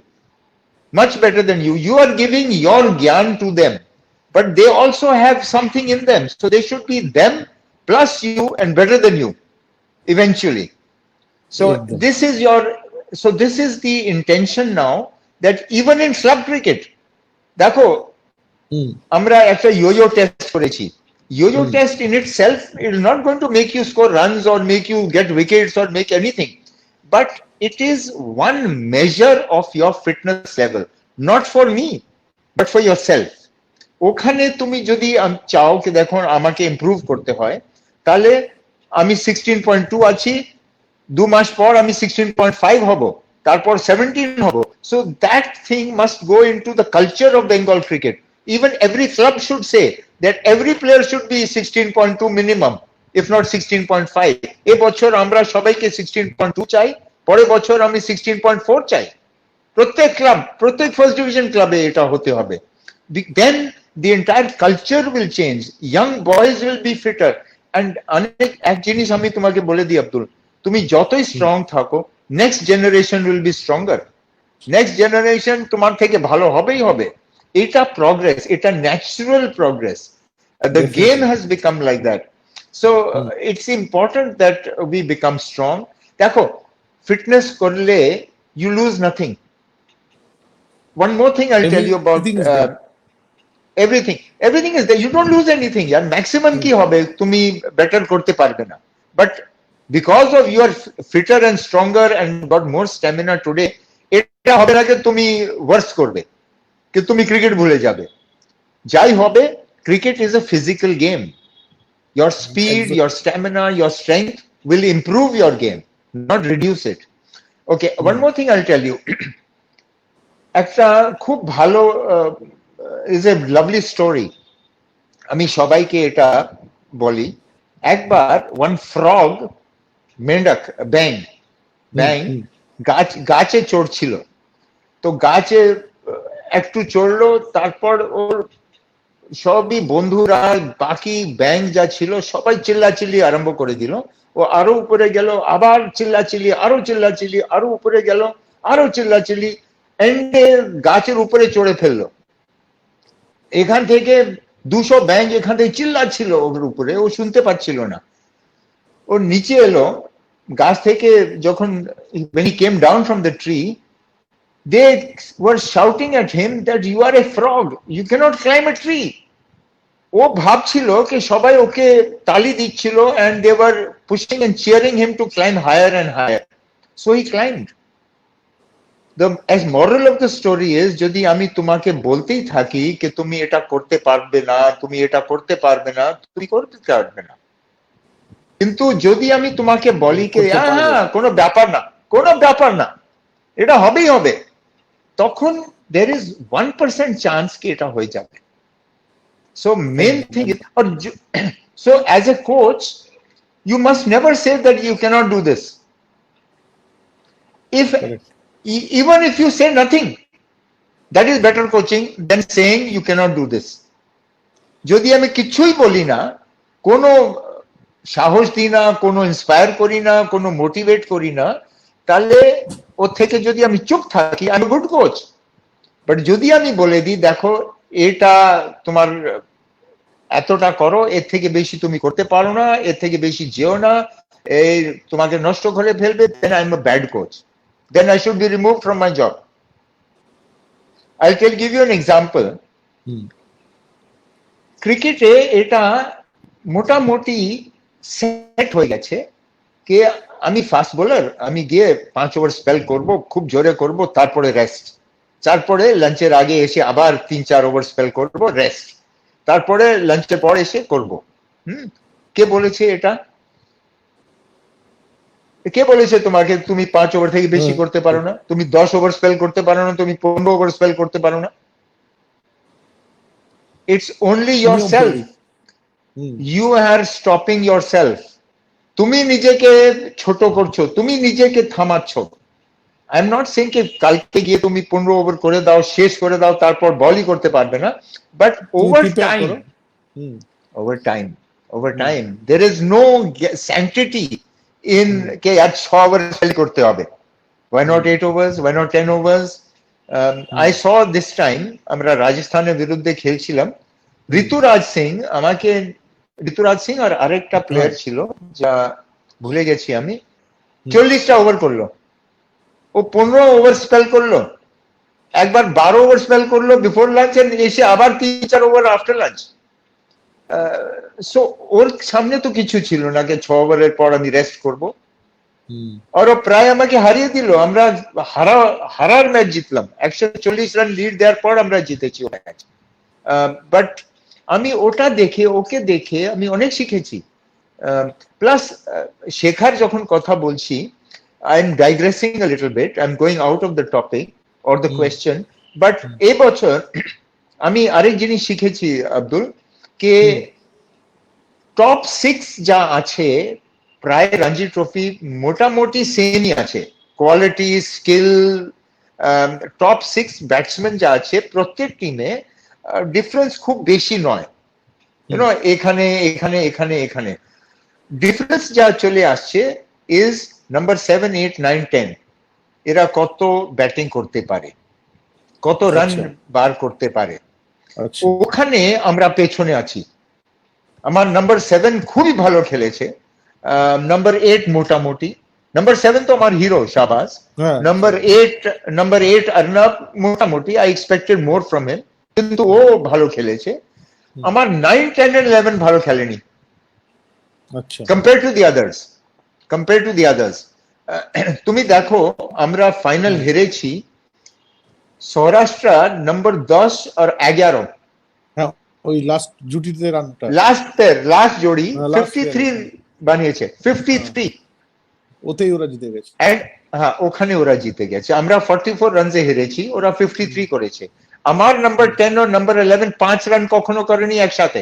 B: much better than you. You are giving your gyan to them, but they also have something in them, so they should be them plus you and better than you eventually. So this is the intention now, that even in club cricket, দেখো আমরা একটা yo-yo test করেছি। Yo-yo test in itself is not going to make you score runs or make you get wickets or make anything, but it is one measure of your fitness level, not for me but for yourself. ওখানে তুমি যদি চাও কি দেখো আমাকে improve করতে হয়, তাহলে আমি 16.2 আছি, 2 মাস পর আমি 16.5 হব, তারপর 17 হব। So that thing must go into the culture of Bengal cricket. Even every club should say that every player should be 16.2 minimum, if not 16.5. এ বছর আমরা সবাইকে 16.2 চাই, পরের বছর আমি 16.4 চাই। প্রত্যেক ক্লাব, প্রত্যেক ফার্স্ট ডিভিশন ক্লাবে এটা হতে হবে। Then the entire culture will change. Young boys will be fitter. And এক জিনিস আমি তোমাকে বলে দিই আব্দুল, তুমি যতই স্ট্রং থাকো, next generation will be stronger. Next generation তোমার থেকে ভালো হবেই হবে। এটা প্রগ্রেস, এটা natural progress. The game has become like that. So it's important that we become strong. দেখো, ফিটনেস করলে you lose nothing. One more thing I'll tell you about everything is there. You don't lose anything. Yeah, maximum কি হবে, তুমি better করতে পারবে না, but because of you are fitter and stronger and got more stamina today, এটা হবে না যে তুমি ওয়ার্স করবে, কি তুমি ক্রিকেট ভুলে যাবে। যাই হবে, cricket is a physical game. your speed, your stamina, your strength will improve your game, not reduce it. Okay, one more thing I'll tell you. একটা খুব ভালো is a lovely story. আমি সবাইকে এটা বলি। একবার one frog, মেন্ডক, ব্যাং গাছে চড়ছিল। তো গাছে একটু চড়লো, তারপর ওর সবই বন্ধুরা, বাকি ব্যাং যা ছিল সবাই চিল্লাচিল্লি আরম্ভ করে দিল। ও আরো উপরে গেল, আবার চিল্লাচিল্লি, আরো চিল্লাচিল্লি, আরো উপরে গেল, আরো চিল্লাচিল্লি, এন্ডে গাছের উপরে চড়ে ফেললো। এখান থেকে 200 ব্যাং এখান থেকে চিল্লাচ্ছিল ওর উপরে, ও শুনতে পাচ্ছিল না। ও নিচে এলো গাছ থেকে, যখন when he came down from the tree, they were shouting at him that you are a frog, you cannot climb a tree. ও ভাবছিল কি সবাই ওকে তালি দিচ্ছিল, and they were pushing and cheering him to climb higher and higher. So he climbed. The as moral of the story is, যদি আমি তোমাকে বলতেই থাকি যে তুমি এটা করতে পারবে না, তুমি এটা করতে পারবে না, তুমি করতে পারবে না। কিন্তু যদি আমি তোমাকে বলি যে হ্যাঁ কোনো ব্যাপার না, কোনো ব্যাপার না, এটা হবেই হবে, তখন there is 1% chance কি এটা হয়ে যাবে। So main thing is, so as a coach, you must never say that you cannot do this. If even if you say nothing, that is better coaching than saying you cannot do this. যদি আমি কিছুই বলি না, কোনো সাহস দিই না, কোনো ইন্সপায়ার করি না, কোনো মোটিভেট করি না, তাহলে ওর থেকে যদি আমি চুপ থাকি, আমি গুড কোচ। বাট যদি আমি বলে দিই দেখো এটা তোমার এতটা করো, এর থেকে বেশি তুমি করতে পারো না, এর থেকে বেশি যেও না, এই তোমাকে নষ্ট করে ফেলবে, then I am a bad coach. Then I should be removed from my job. I'll give you an example. ক্রিকেটে এটা মোটামুটি সেট হয়ে গেছে যে আমি ফাস্ট বোলার, আমি গিয়ে 5 ওভার স্পেল করব, খুব জোরে করব, তারপরে রেস্ট, তারপরে লাঞ্চের আগে এসে আবার 3-4 ওভার স্পেল করব, রেস্ট, তারপরে লাঞ্চের পর এসে করব। কে বলেছে এটা? কে বলেছে তোমাকে তুমি 5 ওভার থেকে বেশি করতে পারো না, তুমি 10 ওভার স্পেল করতে পারো না, তুমি 15 ওভার স্পেল করতে পারো না? It's only yourself. You are stopping yourself. তুমি নিজেকে ছোট করছো, তুমি নিজেকে থামাচ্ছ। I am not saying যে কালকে গিয়ে তুমি 15 ওভার করে দাও, শেষ করে দাও, তারপর বলই করতে পারবে না, but over time there is no sanctity in কে আজ 6 ওভার খেল করতে হবে। Why not 8 overs? Why not 10 overs? I saw this time আমরা রাজস্থানের বিরুদ্ধে খেলছিলাম, ঋতুরাজ সিং আর আরেকটা প্লেয়ার ছিল যা ভুলে গেছি আমি, 40টা ওভার করলো। ও 15 ওভার স্পেল করলো, একবার 12 ওভার স্পেল করলো বিফোর লাঞ্চ, এসে আবার 3-4 ওভার আফটার লাঞ্চ। সো ওর সামনে তো কিছু ছিল না যে 6 ওভারের পর আমি রেস্ট করবো। আর ও প্রায় আমাকে হারিয়ে দিল। আমরা হারার ম্যাচ জিতলাম, 140 রান লিড দেওয়ার পর আমরা জিতেছি ও ম্যাচ। বাট আমি ওটা দেখে, ওকে দেখে আমি অনেক শিখেছি। প্লাস শেখার যখন কথা বলছি, I am digressing a little bit, I am going out of the topic or the question, but এবছর আমি আরেক জিনিস শিখেছি আব্দুল, কে টপ 6 যা আছে প্রায় রঞ্জি ট্রফি মোটামুটি সেমই আছে, কোয়ালিটি, স্কিল। টপ 6 ব্যাটসম্যান যা আছে প্রত্যেক টিমে ডিফারেন্স খুব বেশি নয়, এখানে এখানে এখানে এখানে ডিফারেন্স যা চলে আসছে ইজ নাম্বার 7, 8, 9, 10 এরা কত ব্যাটিং করতে পারে, কত রান বার করতে পারে, ওখানে আমরা পেছনে আছি। আমার নাম্বার 7 খুবই ভালো খেলেছে, নাম্বার 8 মোটামুটি, নাম্বার 7 তো আমার হিরো শাহবাজ, নাম্বার 8 আর্নাব মোটামুটি, I expected more from him, কিন্তু ও ভালো খেলেছে। আমার 9, 10 and 11 ভালো খেলেনি কম্পেয়ার টু দি আদার্স। তুমি দেখো আমরা ফাইনাল হেরেছি সৌরাষ্ট্র নাম্বার 10 আর 11,
A: ওই লাস্ট জুটিতে রানটা,
B: লাস্ট জোড়ি
A: last
B: 53
A: pair,
B: বানিয়েছে, 53।
A: ওতেই ওরা জিতে গেছে।
B: And হ্যাঁ, ওখানে ওরা জিতে গেছে। আমরা 44 রানসে হেরেছি, ওরা 53 করেছে। আমার নাম্বার 10 ও নাম্বার 11 5 রান কখনো করেনি একসাথে,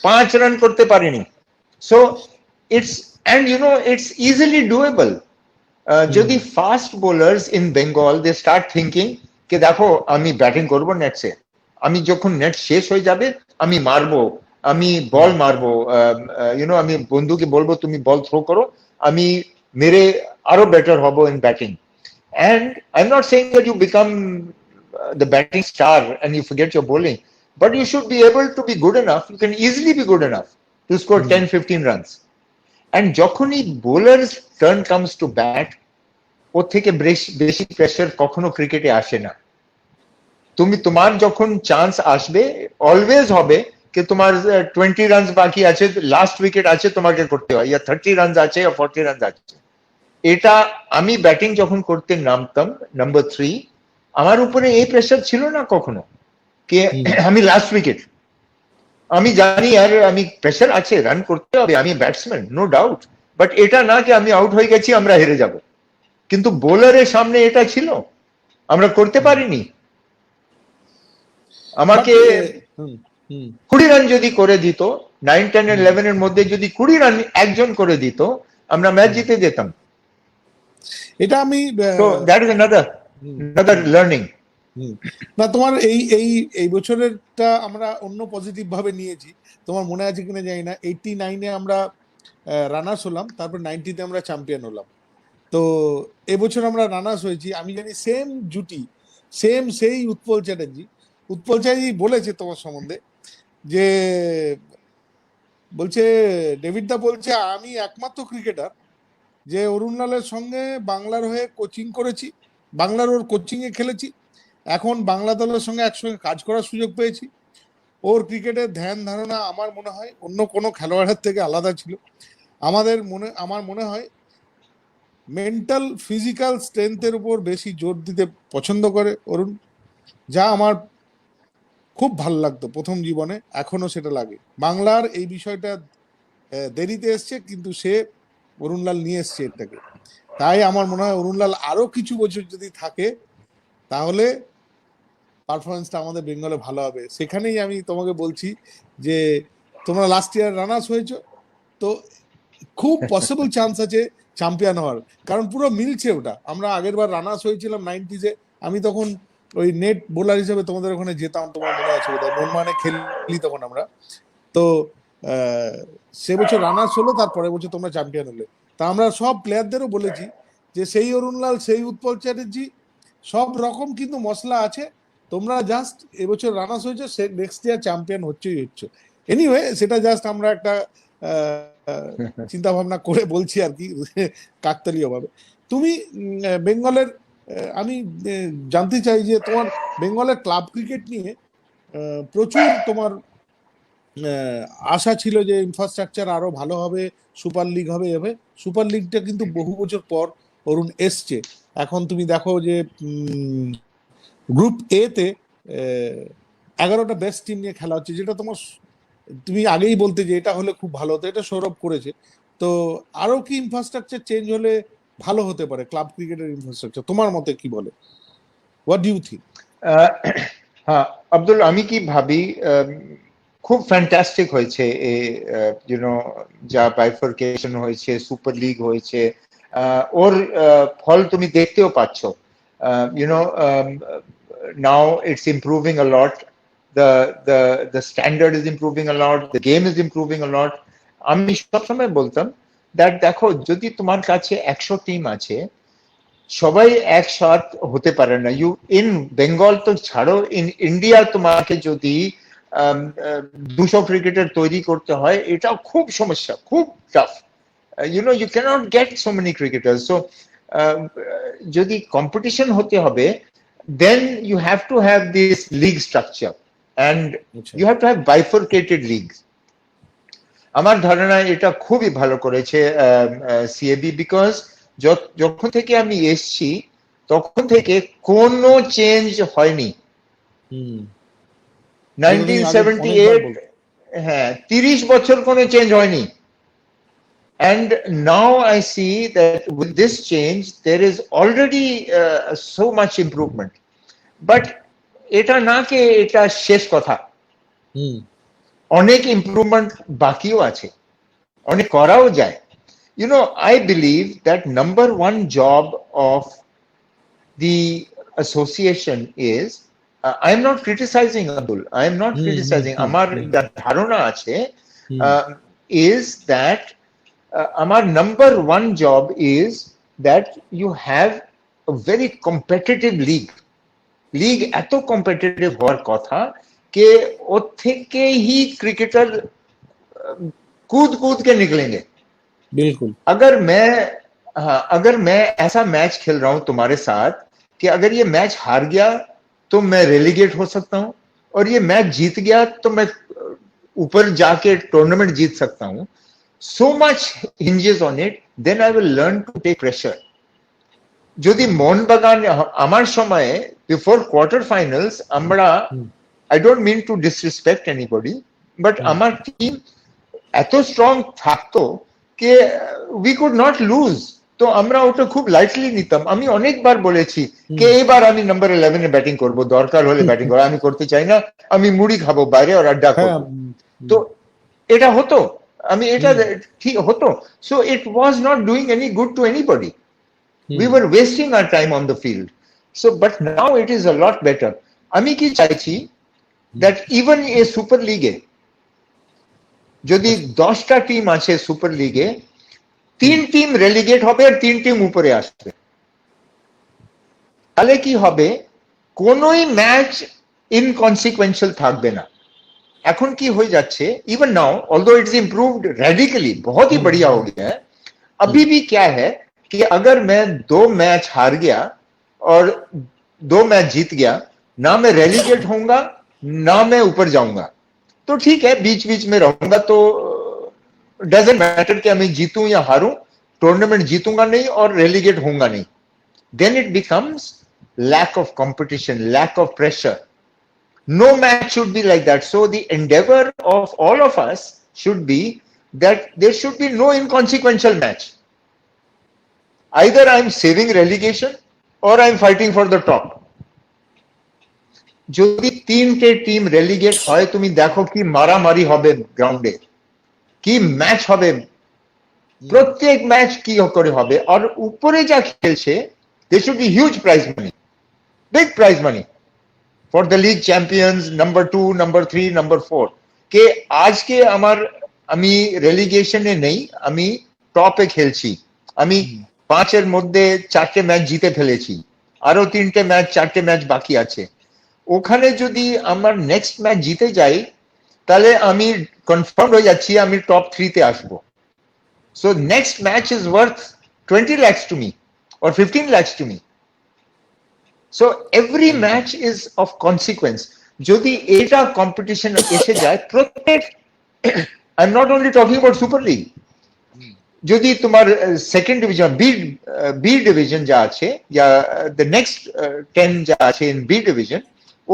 B: 5 রান করতে পারেনি। So it's, and you know it's easily doable. যদি fast bowlers in Bengal they start thinking কে দেখো আমি ব্যাটিং করবো নেটসে, আমি যখন নেট শেষ হয়ে যাবে আমি মারবো, আমি বল মারবো, আমি বন্ধুকে বলবো তুমি বল থ্রো করো, আমি মেরে আরো বেটার হবো in batting. And I'm not saying that you become the batting star and you forget your bowling, but you should be able to be good enough. You can easily be good enough to score 10-15 runs. And যখনই বোলারস turn comes to bat, ওর থেকে বেশি pressure কখনো ক্রিকেটে আসে না। তোমার যখন chance আসবে অলওয়েজ হবে কি তোমার 20 রানস বাকি আছে, লাস্ট উইকেট আছে, তোমাকে করতে হয়, ইয়া 30 রানস আছে, ইয়া 40 রানস আছে। এটা আমি ব্যাটিং যখন করতে নামতাম নাম্বার 3, আমার উপরে এই প্রেসার ছিল না কখনো কে আমি লাস্ট উইকেট, আমি জানি আর আমি প্রেসার আছে, রান করতে হবে, আমি ব্যাটসম্যান, নো ডাউট, বাট এটা না কি আমি আউট হয়ে গেছি আমরা হেরে যাব। কিন্তু বোলারের সামনে এটা ছিল, আমরা করতে পারিনি। আমাকে 20 রান যদি করে দিত, 9, 10, 11 এর মধ্যে যদি 20 রান একজন করে দিত, আমরা ম্যাচ জিতে যেতাম।
A: এটা আমি
B: So that is another learning.
A: না, তোমার এই বছরেরটা আমরা অন্য পজিটিভ ভাবে নিয়েছি। তোমার মনে আছে কিনা জানি না, 89-এ আমরা রানার্স হলাম, তারপর 90-তে আমরা চ্যাম্পিয়ন হলাম। তো এবছর আমরা রানার্স হয়েছি। আমি জানি সেম জুটি, সেই উৎপল চ্যাটার্জি বলেছে তোমার সম্বন্ধে যে, বলছে ডেভিড দা বলছে আমি একমাত্র ক্রিকেটার যে অরুণ লালের সঙ্গে বাংলার হয়ে কোচিং করেছি, বাংলার ওর কোচিং এ খেলেছি, এখন বাংলা দলের সঙ্গে একসঙ্গে কাজ করার সুযোগ পেয়েছি। ওর ক্রিকেটের ধ্যান ধারণা আমার মনে হয় অন্য কোনো খেলোয়াড়ের থেকে আলাদা ছিল। আমার মনে হয় মেন্টাল ফিজিক্যাল স্ট্রেংথের উপর বেশি জোর দিতে পছন্দ করে অরুণ, যা আমার খুব ভালো লাগতো প্রথম জীবনে, এখনো সেটা লাগে। বাংলার এই বিষয়টা দেরিতে এসছে, কিন্তু সে অরুণলাল নিয়ে এসছে এটাকে। তাই আমার মনে হয় অরুণলাল আরো কিছু বছর যদি থাকে তাহলে পারফরমেন্সটা আমাদের বেঙ্গলে ভালো হবে। সেখানেই আমি তোমাকে বলছি যে তোমরা লাস্ট ইয়ার রানার্স হয়েছো, তো খুব পসিবল চান্স আছে চ্যাম্পিয়ন হওয়ার, কারণ পুরো মিলছে ওটা। আমরা আগের বার রানার্স হয়েছিলাম 90s-এ, আমি তখন ওই নেট বোলার হিসেবে তোমাদের ওখানে যেতাম, তোমার মনে আছে বোধহয়, মনমানে খেলি তখন আমরা। তো সে বছর রানার্স হলো, তারপরের বছর তোমরা চ্যাম্পিয়ন হলে। তা আমরা সব প্লেয়ারদেরও বলেছি যে সেই অরুণলাল, সেই উৎপল চ্যাটার্জি, সব রকম কিন্তু মশলা আছে, তোমরা জাস্ট এবছর রানার্স হয়েছে, সে নেক্সট ইয়ার চ্যাম্পিয়ন হচ্ছে। এনিওয়ে, সেটা জাস্ট আমরা একটা চিন্তা ভাবনা করে বলছি আর কি, কাকতালীয় ভাবে। তুমি বেঙ্গলের, আমি জানতে চাই যে তোমার বেঙ্গলের ক্লাব ক্রিকেট নিয়ে প্রচুর তোমার আশা ছিল যে ইনফ্রাস্ট্রাকচার আরো ভালো হবে, সুপার লিগ হবে। সুপার লিগটা কিন্তু বহু বছর পর অরুণ এসছে। এখন তুমি দেখো যে গ্রুপ এ তে 11টা বেস্ট টিম নিয়ে খেলা হচ্ছে, যেটা তোমার, তুমি আগেই বলতে যে এটা হলে খুব ভালো হতো, এটা সৌরভ করেছে। তো আরো কি ইনফ্রাস্ট্রাকচার চেঞ্জ হলে ভালো হতে পারে ক্লাব ক্রিকেটের ইনফ্রাস্ট্রাকচার, তোমার মতে কি বলে? What do you think?
B: হ্যাঁ আব্দুল, আমি কি ভাবি, খুব ফ্যান্টাস্টিক হয়েছে ইউনো যা বাইফরকেশন হয়েছে, সুপার লিগ হয়েছে, ওর ফল তুমি দেখতেও পাচ্ছ। You know now it's improving a lot, the standard is improving a lot, the game is improving a lot. আমি সবসময় বলতাম দ্যাট দেখো, যদি তোমার কাছে 100 টিম আছে, সবাই একসাথ হতে পারে না। ইন বেঙ্গল তো ছাড়ো, ইন ইন্ডিয়া তোমাকে যদি 200 ক্রিকেটার তৈরি করতে হয়, এটা খুব সমস্যা, খুব tough. you cannot get so many cricketers. So যদি কম্পিটিশন হতে হবে, then you have to have this league structure and you have to have bifurcated leagues. আমার ধারণা এটা খুবই ভালো করেছে সিএবি, বিকজ যখন থেকে আমি এসছি তখন থেকে কোনো চেঞ্জ হয়নি।
A: যেটা তুমি আগে অনেকবার
B: 1978,
A: বলো।
B: হ্যাঁ 30 বছর কোনো চেঞ্জ হয়নি। And now I see that with this change, there is already so much improvement. But এটা না কে এটা শেষ কথা,
A: হুম
B: অনেক ইমপ্রুভমেন্ট বাকিও আছে, অনেক করাও যায়। You know, I believe that number one job of the association is, I am not criticizing Abdul, I am not
A: hmm hmm
B: criticizing,
A: হুম
B: আমার
A: হুম
B: যা ধারণা আছে
A: হুম
B: is that our number one job is that you have a very competitive league. League এত competitive হওয়ার কথা कि ওর থেকে ही cricketer कूद कूद के निकलेंगे।
A: बिल्कुल।
B: अगर मैं, हाँ, अगर मैं ऐसा मैच खेल रहा हूं तुम्हारे साथ कि अगर ये मैच हार गया तो मैं रेलीगेट हो सकता हूं, और ये मैच जीत गया तो मैं ऊपर जाके टूर्नामेंट जीत सकता हूं। So much hinges on it, then I will learn to take pressure. যদি মোহনবাগান আমার সময়ে বিফোর কোয়ার্টার ফাইনালস আমরা, I don't mean to disrespect anybody, but আমার টিম এত স্ট্রং থাকতো যে উই কুড নট লুজ, তো আমরা ওটা খুব লাইটলি নিতাম। আমি অনেকবার বলেছি যে এবার আমি নাম্বার 11 এ ব্যাটিং করব, দরকার হলে ব্যাটিং করব, আমি করতে চাই না, আমি মুড়ি খাবো বাইরে আর আড্ডা করবো। তো এটা হতো, আমি এটা ঠিক হতো। So it was not doing any good to anybody. We were wasting our time on the field. So, but now it is a lot better. আমি কি চাইছি that even a super league, যদি 10টা টিম আছে super লিগে, 3 team relegate হবে আর 3 team উপরে আসবে। তাহলে কি হবে, কোনোই ম্যাচ ইনকনসিকুয়েন্সিয়াল থাকবে না। এখন কি হয়ে যাচ্ছে, even now although it's improved radically, बहुत ही बढ़िया हो गया है, अभी भी क्या है कि अगर मैं 2 मैच हार गया और 2 मैच जीत गया, ना मैं रेलीगेट होऊंगा ना मैं ऊपर जाऊंगा, तो ठीक है, बीच बीच में रहूंगा, तो डजंट मैटर कि मैं जीतूं या हारूं, टूर्नामेंट जीतूंगा नहीं और रेलीगेट होऊंगा नहीं। Then it becomes lack of competition, lack of pressure. No match should be like that. So the endeavor of all of us should be that there should be no inconsequential match. Either I'm saving relegation or I'm fighting for the top. যদি 3টে team relegate হয়, তুমি দেখো কি মারামারি হবে গ্রাউন্ডে, কি ম্যাচ হবে, প্রত্যেক ম্যাচ কি করে হবে। আর উপরে যা খেলছে, there should be huge prize money, big prize money for the league champions, number 2, number 3, number 4, কে আজকে আমি রেলিগেশনে নেই, আমি টপে খেলছি, আমি 5 এর মধ্যে 4টে ম্যাচ জিতে ফেলেছি, আরো 3টে ম্যাচ 4টে ম্যাচ বাকি আছে, ওখানে যদি আমার নেক্সট ম্যাচ জিতে যাই, তাহলে আমি কনফার্ম হয়ে যাচ্ছি আমি টপ 3 তে আসবো। So next match is worth 20 lakhs to me or 15 lakhs to me. So every match is of consequence. যদি এটা কম্পিটিশন এসে যায় প্রত্যেক, I am not only talking about super league, যদি তোমার সেকেন্ড ডিভিশন বি ডিভিশন যা আছে, যা দ্য নেক্সট 10 যা আছে ইন বি ডিভিশন,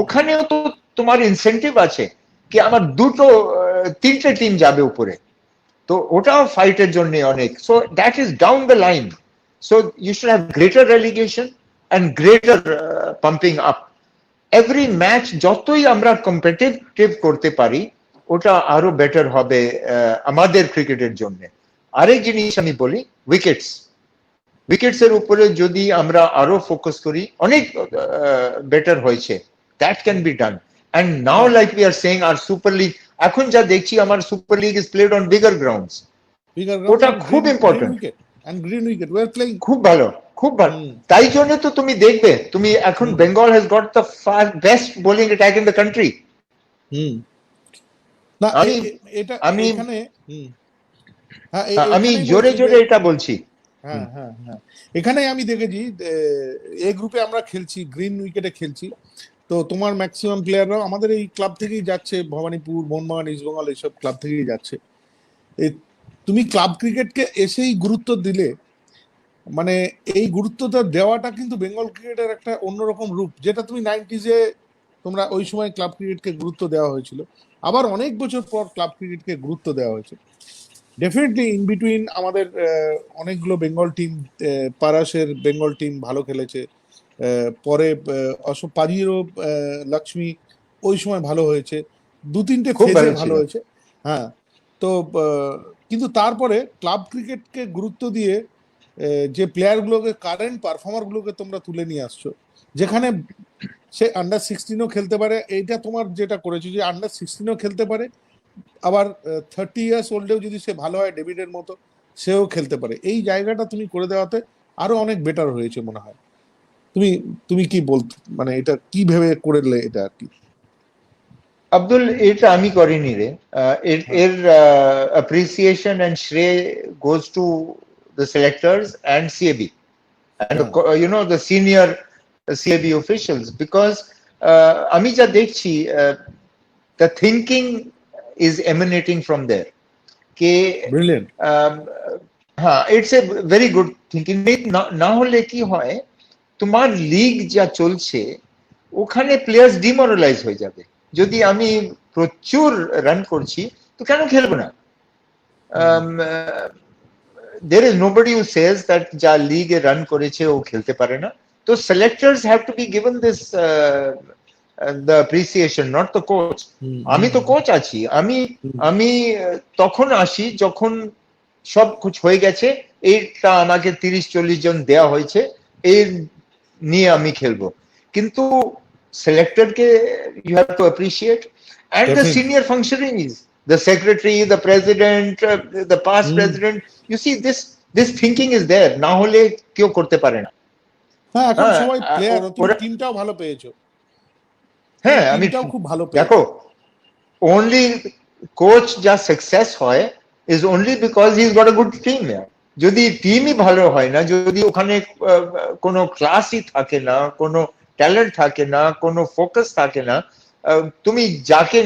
B: ওখানেও তো তোমার ইনসেন্টিভ আছে কি আমার 3টে টিম যাবে উপরে, তো ওটাও ফাইটের জন্য অনেক। So that is down the line. So you should have greater relegation and greater pumping up. Every match যতই আমরা কম্পিটিটিভ করতে পারি, ওটা আরো বেটার হবে আমাদের ক্রিকেটের জন্য। আরেক জিনিস আমি বলি, উইকেটস এর উপরে যদি আমরা আরো ফোকাস করি, অনেক বেটার হয়েছে, that can be done. And now like we are saying আর সুপার লিগ, এখন যা দেখছি আমার super league is played on bigger grounds, ওটা খুব important.
A: and green wicket we are playing
B: খুব ভালো, খুব ভালো। তাই জন্য তো তুমি দেখবে, তুমি এখন Bengal has got the best bowling attack in the country.
A: না
B: আমি
A: এখানে
B: আমি জোরে জোরে এটা বলছি।
A: হ্যাঁ হ্যাঁ হ্যাঁ, এখানে আমি দেখেছি এই গ্রুপে আমরা খেলছি, গ্রিন উইকেটে খেলছি, তো তোমার ম্যাক্সিমাম প্লেয়াররাও আমাদের এই ক্লাব থেকেই যাচ্ছে, ভবানীপুর, মোহনবাগান, ইস্টবেঙ্গল এইসব ক্লাব থেকেই যাচ্ছে। তুমি ক্লাব ক্রিকেটকে এসেই গুরুত্ব দিলে, মানে এই গুরুত্বটা দেওয়াটা কিন্তু বেঙ্গল ক্রিকেটের একটা অন্যরকম রূপ, যেটা তুমি 90s তোমরা ওই সময় ক্লাব ক্রিকেটকে গুরুত্ব দেওয়া হয়েছিল, আবার অনেক বছর পর ক্লাব ক্রিকেটকে গুরুত্ব দেওয়া হয়েছে। ডেফিনেটলি ইন বিটুইন আমাদের অনেকগুলো বেঙ্গল টিম, পারাসের বেঙ্গল টিম ভালো খেলেছে, পরে অশোক পাজিরও লক্ষ্মী ওই সময় ভালো হয়েছে, দু তিনটে
B: খুব
A: ফেজে
B: ভালো
A: ভালো
B: ছিল।
A: হয়েছে। হ্যাঁ, তো কিন্তু তারপরে ক্লাব ক্রিকেটকে গুরুত্ব দিয়ে যে প্লেয়ারগুলোকে, কারেন্ট পারফর্মারগুলোকে তোমরা তুলে নিয়ে আসছো, যেখানে সে আন্ডার 16ও খেলতে পারে, এইটা তোমার যেটা করেছো যে আন্ডার 16ও খেলতে পারে, আবার 30 ইয়ার্স ওল্ডেও যদি সে ভালো হয় ডেভিডের মতো, সেও খেলতে পারে। এই জায়গাটা তুমি করে দেওয়াতে আরো অনেক বেটার হয়েছে মনে হয়। তুমি তুমি কি বলতে, মানে এটা কি ভেবে করলে এটা আর কি?
B: আব্দুল, এটা আমি করিনি রে। এর
A: হ্যাঁ,
B: এর appreciation and shray goes to the selectors and CAB and
A: হ্যাঁ,
B: you know the senior CAB officials, because আমি যা দেখছি, the thinking is emanating from there কে
A: ব্রিলিয়েন্ট।
B: হ্যাঁ, it's a very good thinking. না হলে কি হয়, তোমার লিগ যা চলছে ওখানে প্লেয়ার্স ডিমোরালাইজ হয়ে যাবে। যদি আমি প্রচুর রান করছি তো কেন খেলবো না? there is nobody who says that যা লিগে রান করেছে ও খেলতে পারে না। তো selectors have to be given this the appreciation, not the coach. আমি তো কোচ আছি, আমি আমি তখন আসি যখন সব কিছু হয়ে গেছে, এইটা আমাকে 30-40 জন দেয়া হয়েছে, এর নিয়ে আমি খেলবো। কিন্তু সেলেক্টরকে you have to appreciate, and the
A: definitely.
B: senior functionaries, the secretary, the president, the past president, you see this thinking is there, না হলে কেউ করতে পারে না।
A: হ্যাঁ, এখন
B: হ্যাঁ,
A: সবাই প্লেয়ার, তুমি
B: ওরা
A: টিমটাও ভালো পেয়েছো, তুমি
B: হ্যাঁ, আমি
A: টিমটাও খুব ভালো পেয়েছো।
B: দেখো, only coach যা সাকসেস হয় is only because he's got a good team. যদি টিমই ভালো হয় না, যদি ওখানে কোনো ক্লাসই থাকে না, কোনো ট্যালেন্ট থাকে না, কোনো ফোকাস থাকে না, তুমি যাকে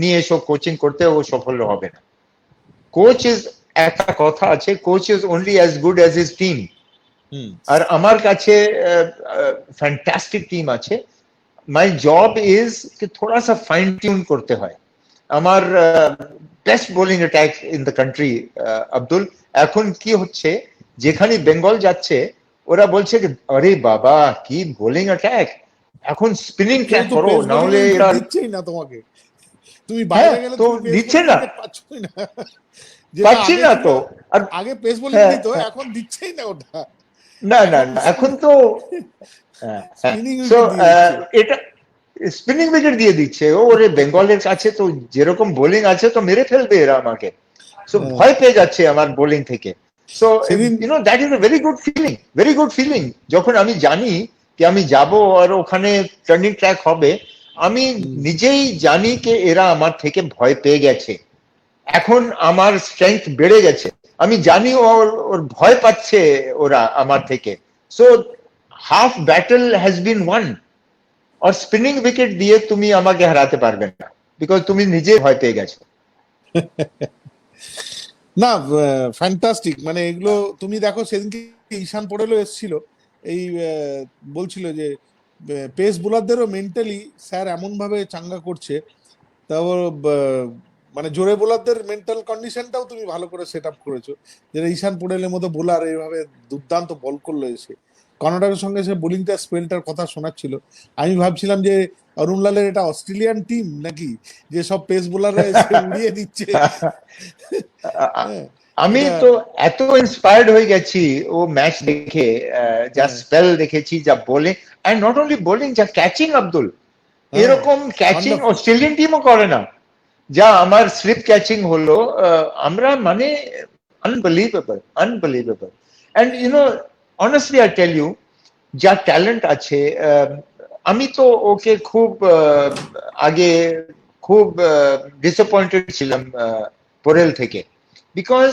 B: নিয়ে এসো কোচিং করতে, ও সফল হবে না। কোচ ইজ, একটা কথা আছে, coach is only as good as his team. আর আমার কাছে ফ্যান্টাস্টিক টিম আছে। মাই জব ইজ कि थोड़ा सा फाइन ट्यून করতে হয়। আমার best bowling attack in the country Abdul. এখন কি হচ্ছে, যেখানে বেঙ্গল যাচ্ছে ওরা বলছে যে আরে বাবা কি বোলিং অ্যাটাক, এখন স্পিনিং
A: কেউ
B: ট্র্যাক
A: তো
B: করো,
A: পেস
B: না
A: বোলিং
B: হলে
A: উইকেট
B: এরা।
A: দিচ্ছেই না তোমাকে, তুমি
B: হ্যাঁ,
A: বাইরে গেলে
B: তো
A: তুমি পেস
B: দিচ্ছে
A: বোলিং
B: না,
A: উইকেট পাচ্ছই না। যেটা
B: পাচ্ছি
A: আগে
B: না
A: ছিল,
B: তো। আর
A: আগে পেস বোলিং
B: হ্যাঁ,
A: দিত,
B: হ্যাঁ,
A: এখন দিচ্ছেই না ওটা,
B: না না
A: এখন
B: না, এখন তো হ্যাঁ হ্যাঁ,
A: স্পিনিং
B: সো
A: উইকেট দিয়ে দিচ্ছে।
B: এটা স্পিনিং উইকেট দিয়ে দিচ্ছে। ওরে বেঙ্গলের কাছে তো যেরকম বোলিং আছে তো মেরে ফেলবে এরা আমাকে, সো ভয় পেয়ে যাচ্ছে আমার বোলিং থেকে। সো
A: সেদিন
B: you know that is a very good feeling, very good feeling. যখন আমি জানি কি আমি যাব আর ওখানে টার্নিং ট্র্যাক হবে, আমি নিজেই জানি কি এরা আমার থেকে ভয় পেয়ে গেছে, এখন আমার স্ট্রেংথ বেড়ে গেছে, আমি জানি ওর ভয় পাচ্ছে ওরা আমার থেকে। So half battle has been won. আর স্পিনিং উইকেট দিয়ে তুমি আমাকে হারাতে পারবে না, বিকজ তুমি নিজে ভয় পেয়ে গেছো।
A: না, ফ্যান্টাস্টিক, মানে এগুলো তুমি দেখো, সেদিনকে ঈশান পোড়েলও এসেছিল, এই বলছিল যে পেস বোলারদেরও মেন্টালি স্যার এমন ভাবে চাঙ্গা করছে, তারপর মানে জোরে বোলারদের মেন্টাল কন্ডিশনটাও তুমি ভালো করে সেট আপ করেছো, যেটা ঈশান পোড়েলের মতো বোলার এইভাবে দুর্দান্ত বল করলো এসে কর্ণাটকের সঙ্গে, সে বোলিংটা স্পেলটার কথা শোনাচ্ছিল। আমি ভাবছিলাম যে অরুণ লালের এটা অস্ট্রেলিয়ান টিম নাকি, যে সব পেস বোলাররা এসে উড়িয়ে দিচ্ছে। হ্যাঁ,
B: আমি
A: এটা
B: তো এত ইন্সপায়ার্ড হয়ে গেছি ও ম্যাচ দেখে, যা স্পেল দেখেছি, যা bowling, and not only bowling, যা ক্যাচিং আব্দুল, এরকম ক্যাচিং
A: ওয়ান্ডারফুল।
B: অস্ট্রেলিয়ান টিমও করে না। যা আমার স্লিপ ক্যাচিং হলো, আমরা মানে unbelievable, unbelievable. And you know honestly I tell you, যা ট্যালেন্ট আছে, আমি তো ওকে খুব আগে খুব ডিসঅ্যাপয়েন্টেড ছিলাম পোরেল থেকে, বিকজ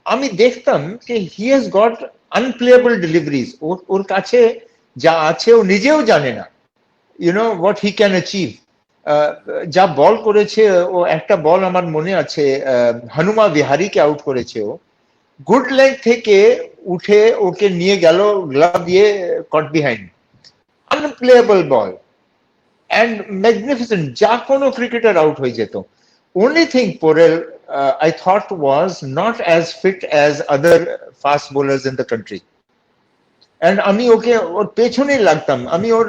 B: আমি দেখতাম যে he has got unplayable deliveries. ওর কাছে যা আছে ও নিজেও জানে না, you know what he can achieve. যা বল করেছে ও, একটা বল আমার মনে আছে, হনুমা বিহারিকে আউট করেছে ও, গুড লেগ থেকে উঠে ওকে নিয়ে গেল গ্লাভ দিয়ে caught behind, unplayable ball. and magnificent. যা কোনো ক্রিকেটার আউট হয়ে যেত. Only thing Porel I thought was not as fit as other fast bowlers in the country. And আমি ওকে ওর পেছনেই লাগতাম, আমি ওর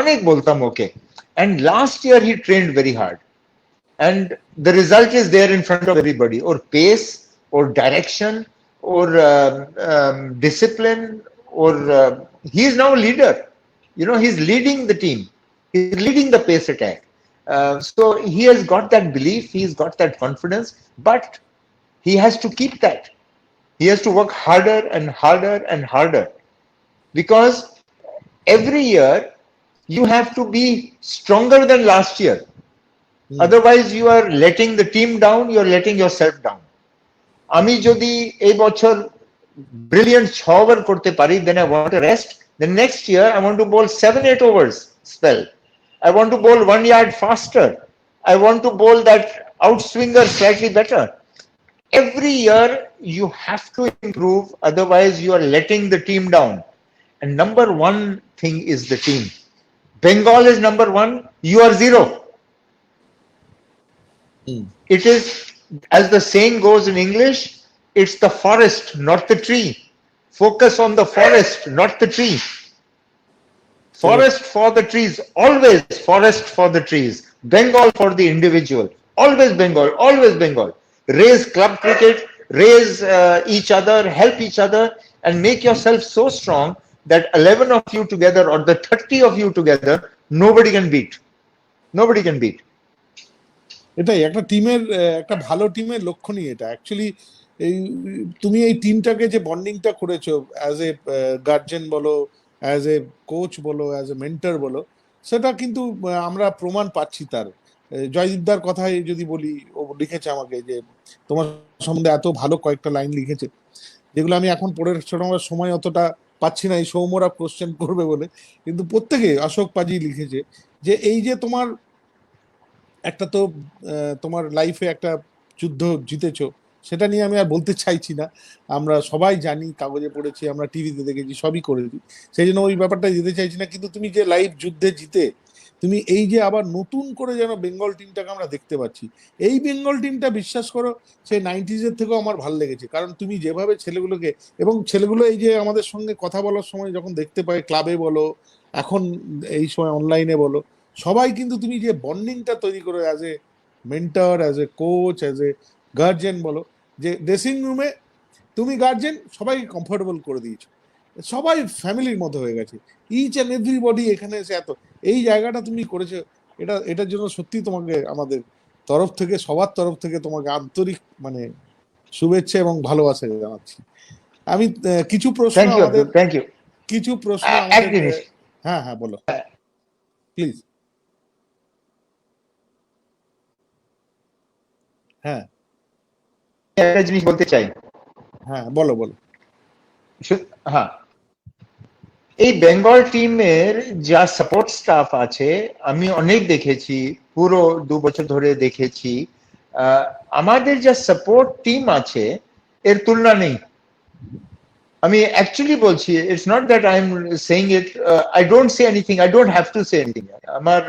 B: অনেক বলতাম ওকে. And last year he trained very hard. And the result is there in front of everybody. Or pace, or direction, or discipline, or he is now a leader. He's leading the team. He's leading the pace attack. So he has got that belief, he's got that confidence, but he has to keep that. He has to work harder and harder and harder, because every year you have to be stronger than last year. Otherwise you are letting the team down, you are letting yourself down. আমি যদি এই বছর brilliant 6 over করতে পারি, then I want to rest. The next year I want to bowl 7-8 overs spell. I want to bowl 1 yard faster. I want to bowl that outswinger slightly better. Every year you have to improve, otherwise you are letting the team down. And number one thing is the team. Bengal is number 1, you are 0. It is, as the saying goes in English, it's the forest, not the tree. Focus on the forest, not the tree. Forest for the trees, always forest for the trees. Bengal for the individual, always Bengal, always Bengal. Raise club cricket, raise each other, help each other, and make yourself so strong that 11 of you together or the 30 of you together, nobody can beat. Nobody can beat.
A: এটাই একটা টিমের, একটা ভালো টিমের লক্ষণই এটা actually. এই তুমি এই টিমটাকে যে বন্ডিংটা করেছো, অ্যাজ এ গার্জেন বলো, অ্যাজ এ কোচ বলো, অ্যাজ এ মেন্টর বলো, সেটা কিন্তু আমরা প্রমাণ পাচ্ছি তার। জয়দীপদার কথাই যদি বলি, ও লিখেছে আমাকে যে তোমার সম্বন্ধে এত ভালো কয়েকটা লাইন লিখেছে, যেগুলো আমি এখন পড়ে শোনাবার সময় অতটা পাচ্ছি না, এই সৌম্যরা কোশ্চেন করবে বলে। কিন্তু প্রত্যেকে, অশোক পাজি লিখেছে যে এই যে তোমার একটা তো তোমার লাইফে একটা যুদ্ধ জিতেছো, সেটা নিয়ে আমি আর বলতে চাইছি না। আমরা সবাই জানি, কাগজে পড়েছি, আমরা টিভিতে দেখেছি, সবই করেছি, সেই জন্য ওই ব্যাপারটা দিতে চাইছি না। কিন্তু তুমি যে লাইভ যুদ্ধে জিতে তুমি এই যে আবার নতুন করে যেন বেঙ্গল টিমটাকে আমরা দেখতে পাচ্ছি, এই বেঙ্গল টিমটা বিশ্বাস করো সেই 90s থেকেও আমার ভালো লেগেছে। কারণ তুমি যেভাবে ছেলেগুলোকে, এবং ছেলেগুলো এই যে আমাদের সঙ্গে কথা বলার সময় যখন দেখতে পাই, ক্লাবে বলো, এখন এই সময় অনলাইনে বলো, সবাই কিন্তু তুমি যে বন্ডিংটা তৈরি করো as a mentor, as a coach, as a guardian বলো, যে ড্রেসিং রুমে তুমি গার্জেন সবাইকে কমফোর্টেবল করে দিয়েছো, সবাই ফ্যামিলির মতো হয়ে গেছে, ইচ অ্যান্ড এভরিবডি এখানে এসে এত এই জায়গাটা তুমি করেছো। এটার জন্য সত্যি তোমাকে আমাদের তরফ থেকে, সবার তরফ থেকে তোমাকে আন্তরিক মানে শুভেচ্ছা এবং ভালোবাসা জানাচ্ছি। আমি কিছু প্রশ্ন আমাদের, কিছু প্রশ্ন আমাদের, হ্যাঁ হ্যাঁ বলো প্লিজ। হ্যাঁ
B: একটা জিনিস বলতে চাই।
A: হ্যাঁ বলো বলো।
B: হ্যাঁ, এই বেঙ্গল টিমের যা সাপোর্ট স্টাফ আছে আমি অনেক দেখেছি, পুরো 2 বছর ধরে দেখেছি। আমাদের যা সাপোর্ট টিম আছে এর তুলনা নেই। আমি অ্যাকচুয়ালি বলছি, it's not that I am saying it, I don't say anything, I don't have to say anything. আমার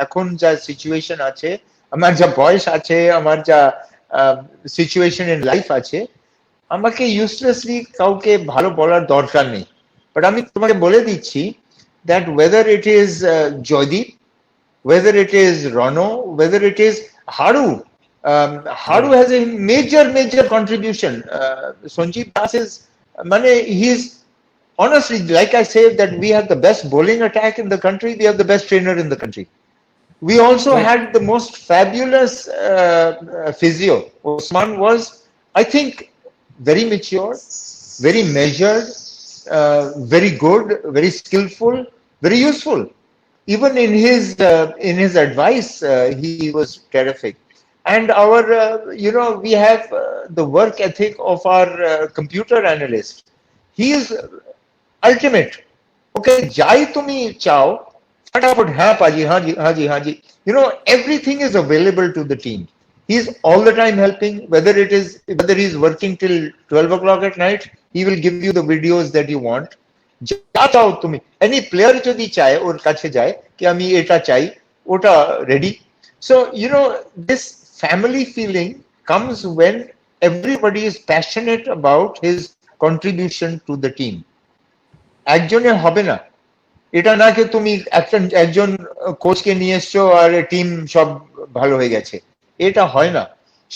B: এখন যা সিচুয়েশন আছে, আমার যা বয়স আছে, আমার যা সিচুয়েশন ইন লাইফ আছে, আমাকে ইউজলেসলি কাউকে ভালো বলার দরকার নেই। বাট আমি তোমাকে বলে দিচ্ছি that weather it is Joydeep, whether it is Rano, whether it is Haru, Haru has a major contribution. Sanjeev Das is, he's honestly, like I say, that we have the best bowling attack in the country, we have the best trainer in the country. We also had the most fabulous physio. Osman was, I think, very mature, very measured, very good, very skillful, very useful. Even in his advice, he was terrific. And our, we have the work ethic of our computer analyst. He is ultimate. Okay, jai tumi chao, fatafat ha paji, haji. Everything is available to the team. He's all the time helping. Whether he's working till 12 o'clock at night, he will give you the videos that you want. যা চাও তুমি, any player যদি চায় ওর কাছে যায় কি আমি এটা চাই, ওটা ready. So you know this family feeling comes when everybody is passionate about his contribution to the team. একজনের হবে না, এটা না কি তুমি একজন কোচকে নিয়ে এসছো আর টিম সব ভালো হয়ে গেছে, এটা হয় না।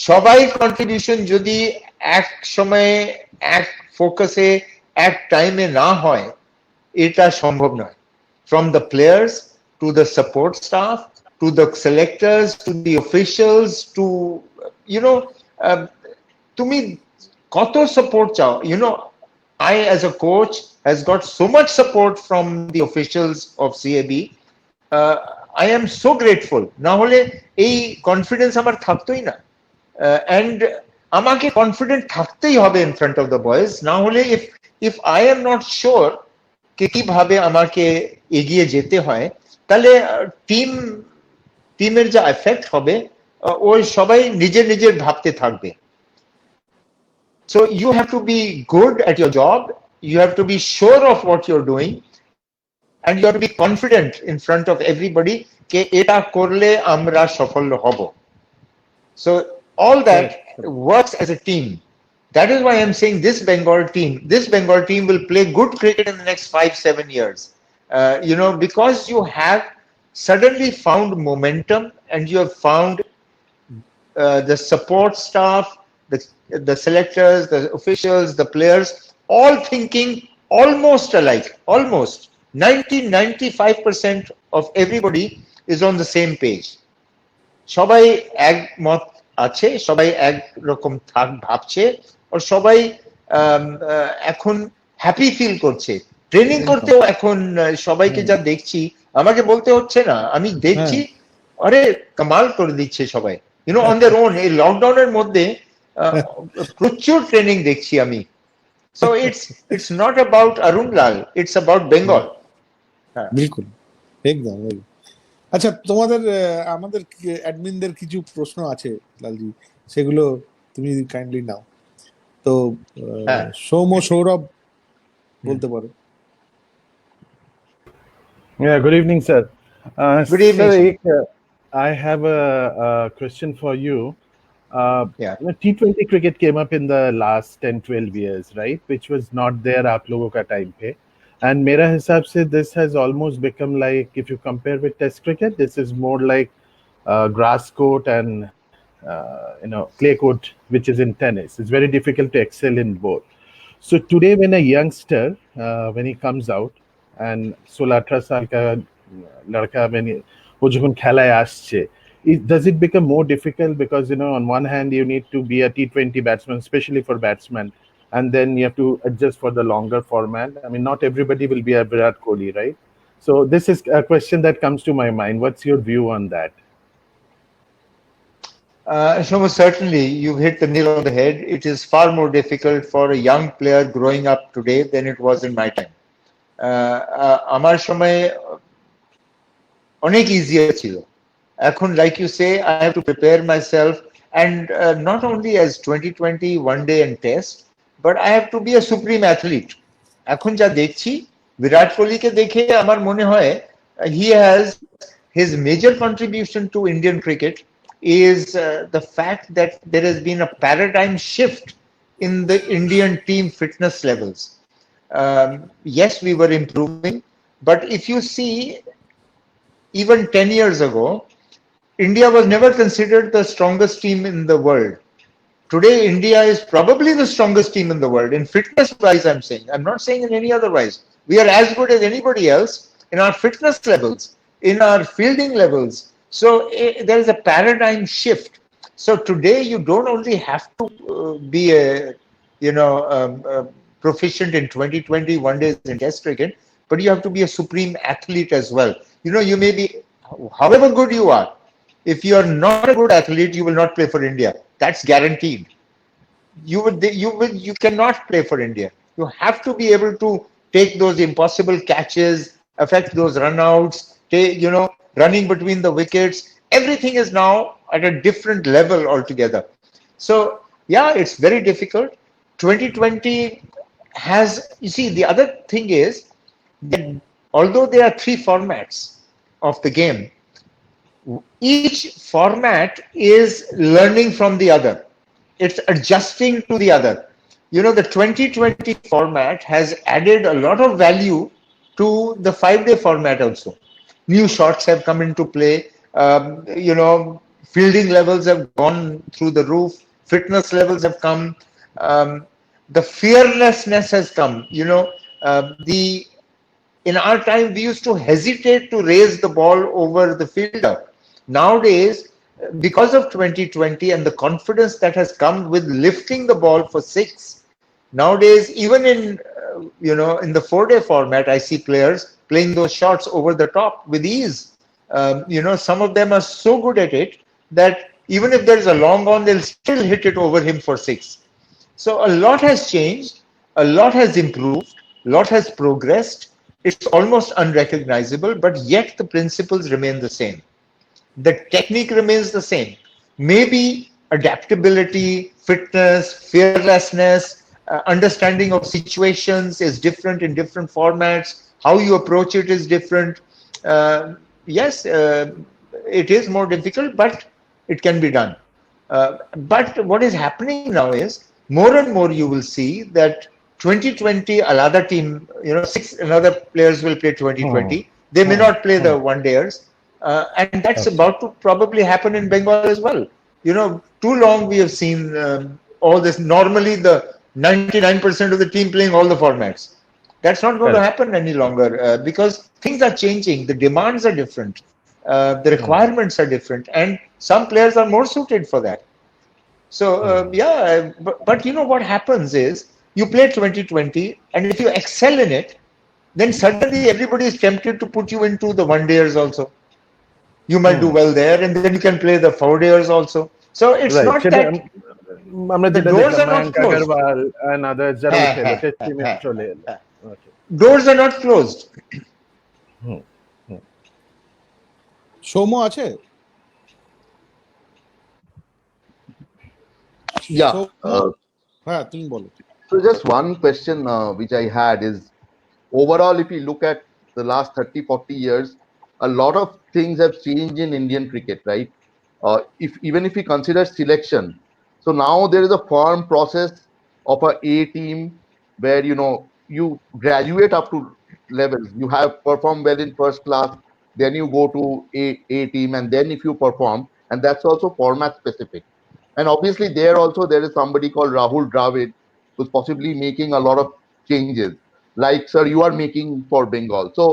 B: সবাই কন্ট্রিবিউশন যদি এক সময়ে এক ফোকাসে এক টাইমে না হয় এটা সম্ভব নয়। From the players to the support staff to the selectors to the officials to you know তুমি কত সাপোর্ট চাও, you know I as a coach has got so much support from the officials of CAB. I am so grateful. না হলে এই confidence আমার থাকতোই না, and আমাকে confident থাকতেই হবে in front of the boys, না হলে if I am not sure কিভাবে আমাকে এগিয়ে যেতে হয় তাহলে টিমের যা এফেক্ট হবে ওই সবাই নিজের নিজের ভাবতে থাকবে। So you have to be good at your job, you have to be sure of what you're doing, and you have to be confident in front of everybody কে এটা করলে আমরা সফল হব। So all that works as a team. That is why I'm saying this Bengal team will play good cricket in the next 5-7 years. You know, because you have suddenly found momentum and you have found the support staff, the selectors, the officials, the players, all thinking almost alike. Almost 90-95% of everybody is on the same page. সবাই একমত আছে, সবাই এক রকম ভাবছে, আর সবাই এখন happy feel করছে। ট্রেনিং করতেও এখন সবাইকে যা দেখছি, আমাকে বলতে হচ্ছে না, আমি দেখছি আরে কামাল করে দিচ্ছে সবাই, you know on their own. এই লকডাউনের মধ্যে প্রচুর ট্রেনিং দেখছি আমি। So it's not about Arun Lal, it's about Bengal.
A: বিলকুল, একদম। আচ্ছা, তোমাদের আমাদের অ্যাডমিনদের কিছু প্রশ্ন আছে লালজি, সেগুলো তুমি কাইন্ডলি নাও। তো সৌম্য সৌরভ বলতে পারো।
D: Yeah, good evening, sir.
B: Good evening,
D: sir. I have a question for you. T20 cricket came up in the last 10-12 years, right? Which was not there आप लोगों का time पे. And मेरा हिसाब से this has almost become like, if you compare with Test cricket, this is more like grass court and clay court, which is in tennis. It's very difficult to excel in both. So today, when a youngster, when he comes out and 16-18 साल का लड़का वो जब खेलाए आसছে, does it become more difficult because on one hand you need to be a T20 batsman, especially for batsmen, and then you have to adjust for the longer format. I mean, not everybody will be a Virat Kohli, right? So this is a question that comes to my mind. What's your view on that?
B: Shoma, certainly you've hit the nail on the head. It is far more difficult for a young player growing up today than it was in my time. আমার সময় অনেক easier ছিল। এখন, like you say, I have to prepare myself, and not only as 2020 one day and test, but I have to be a supreme athlete. এখন যা দেখছি, বিরাট কোহলিকে দেখে আমার মনে হয় he has his major contribution to Indian cricket is the fact that there has been a paradigm shift in the Indian team fitness levels. Yes, we were improving, but if you see, even 10 years ago, India was never considered the strongest team in the world. Today, India is probably the strongest team in the world. In fitness wise, I'm saying. I'm not saying in any other wise. We are as good as anybody else in our fitness levels, in our fielding levels. So there is a paradigm shift. So today, you don't only have to be a proficient in 2020 one days in Test cricket, but you have to be a supreme athlete as well. You may be, however good you are, if you are not a good athlete, you will not play for India. That's guaranteed. You cannot play for India. You have to be able to take those impossible catches, affect those runouts, running between the wickets. Everything is now at a different level altogether. So yeah, it's very difficult. 2020 has, you see, the other thing is that although there are 3 formats of the game, each format is learning from the other. It's adjusting to the other. You know, the 2020 format has added a lot of value to the 5-day format also. New shots have come into play. You know, fielding levels have gone through the roof. Fitness levels have come. The fearlessness has come. You know, in our time, we used to hesitate to raise the ball over the fielder. Nowadays, because of 2020 and the confidence that has come with lifting the ball for 6, nowadays, even in in the 4-day format, I see players playing those shots over the top with ease. Some of them are so good at it that even if there is a long on, they'll still hit it over him for 6. So a lot has changed, a lot has improved, a lot has progressed. It's almost unrecognizable, but yet the principles remain the same. The technique remains the same. Maybe adaptability, fitness, fearlessness, understanding of situations is different in different formats. How you approach it is different. Yes, it is more difficult, but it can be done. But what is happening now is more and more you will see that 2020, another team, 6 another players will play 2020. They may not play the one-dayers. And that's about to probably happen in Bengal as well. Too long we have seen all this. Normally, the 99% of the team playing all the formats. That's not going to happen any longer because things are changing. The demands are different. The requirements are different. And some players are more suited for that. So, but what happens is you play 2020, and if you excel in it, then suddenly everybody is tempted to put you into the one-dayers also. You might do well there, and then you can play the 4-dayers also. So it's not that the doors are not closed.
D: And others
B: Doors are not closed.
A: Soumya আছে?
C: Yeah.
A: হ্যাঁ, তুমি বলো।
C: So just one question which I had is, overall, if you look at the last 30-40 years, a lot of things have changed in Indian cricket, right? Even if we consider selection, so now there is a firm process of a team where you graduate up to levels. You have performed well in first class, then you go to a team, and then if you perform, and that's also format specific. And obviously there is somebody called Rahul Dravid who's possibly making a lot of changes, like sir you are making for Bengal. So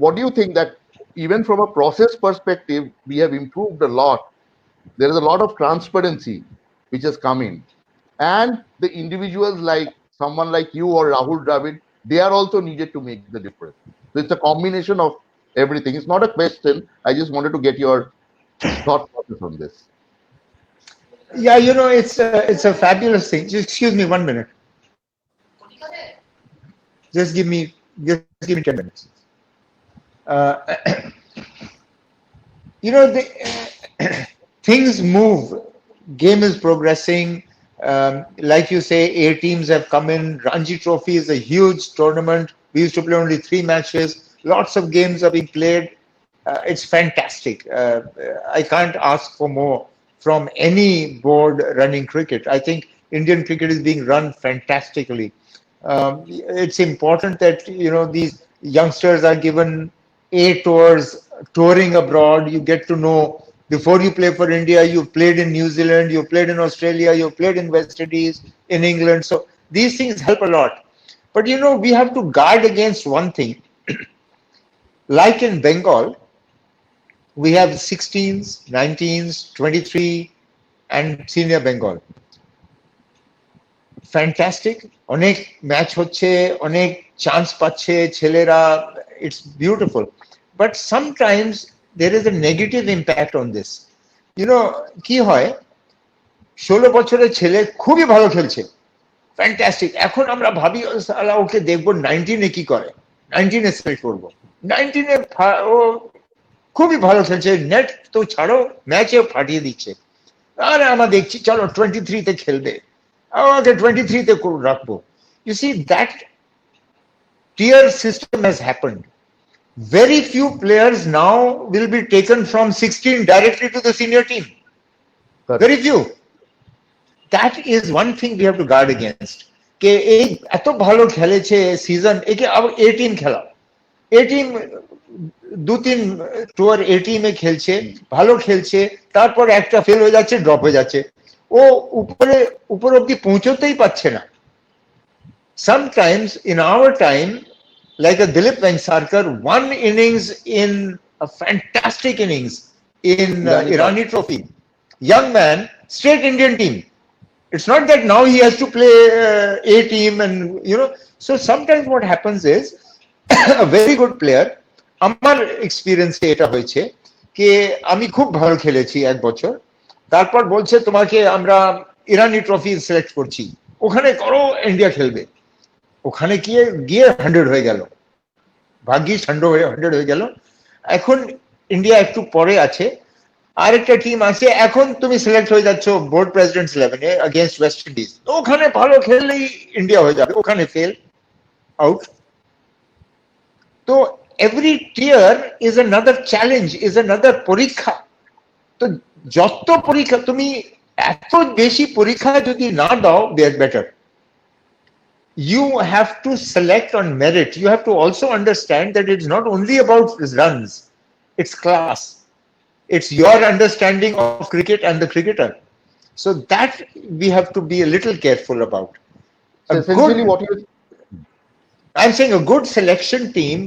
C: what do you think that even from a process perspective we have improved a lot? There is a lot of transparency which has come in, and the individuals like someone like you or Rahul Dravid, they are also needed to make the difference. So it's a combination of everything. It's not a question. I just wanted to get your thought process on this.
B: Yeah, it's a fabulous thing. Just excuse me 1 minute. Just give me 10 minutes. Things move. Game is progressing. Like you say, 8 teams have come in. Ranji Trophy is a huge tournament. We used to play only 3 matches. Lots of games are being played. It's fantastic. I can't ask for more from any board running cricket. I think Indian cricket is being run fantastically. It's important that these youngsters are given A tours, touring abroad. You get to know before you play for India. You've played in New Zealand, you've played in Australia, you've played in West Indies, in England. So these things help a lot. But we have to guard against one thing. Like in Bengal, we have 16s, 19s, 23, and senior Bengal. Fantastic. Onek match hocche, onek chance pache, chelera. It's beautiful. But sometimes there is a negative impact on this. কি হয় 16 বছরের ছেলে খুবই ভালো খেলছে, fantastic. এখন আমরা ভাবি সালা ওকে দেখবো 19-এ কি করে, 19-এ সিলেক্ট করবো। 19-এ ও খুবই ভালো খেলছে, নেট তো ছাড়ো, ম্যাচে ফাটিয়ে দিচ্ছে। আরে আমরা দেখছি চলো 23-তে খেলবে, আমাকে 23-তে রাখবো। You see, that tier system has happened. Very few players now will be taken from 16 directly to the senior team.
C: Correct.
B: Very few. That is one thing we have to guard against. কে এই এত ভালো খেলেছে season, একে আবার এ team খেলা, এ team 2-3 টুয়ার এ টিমে খেলছে, ভালো খেলছে, তারপর একটা ফেল হয়ে যাচ্ছে, ড্রপ হয়ে যাচ্ছে, ও উপর অব্দি পৌঁছতেই পারছে না। Sometimes in our time, like a Dilip Vengsarkar, one innings in a fantastic innings in Irani Trophy, young man, straight Indian team. It's not that now he has to play A team and so sometimes what happens is a very good player, আমার এক্সপেরিয়েন্সে এটা হয়েছে যে আমি খুব ভালো খেলেছি এক বছর, তারপর বলছে তোমাকে আমরা ইরানি ট্রফি সিলেক্ট করছি, ওখানে করো, ইন্ডিয়া খেলবে, ওখানে গিয়ে 100 হয়ে গেল, ভাগ্যিস 100 হয়ে গেল। এখন ইন্ডিয়া একটু পরে আছে, আরেকটা টিম আছে, এখন তুমি সিলেক্ট হয়ে যাচ্ছ বোর্ড প্রেসিডেন্টস 11-এ अगेंस्ट ওয়েস্ট ইন্ডিজ, ওখানে ভালো খেললেই ইন্ডিয়া হয়ে যাবে, ওখানে ফেল আউট। তো every tier is another challenge, is another পরীক্ষা। তো যত পরীক্ষা, তুমি এত বেশি পরীক্ষা যদি না দাও, better. You have to select on merit. You have to also understand that it's not only about runs, it's class. It's your understanding of cricket and the cricketer. So that we have to be a little careful about.
C: So essentially what you...
B: I'm saying a good selection team,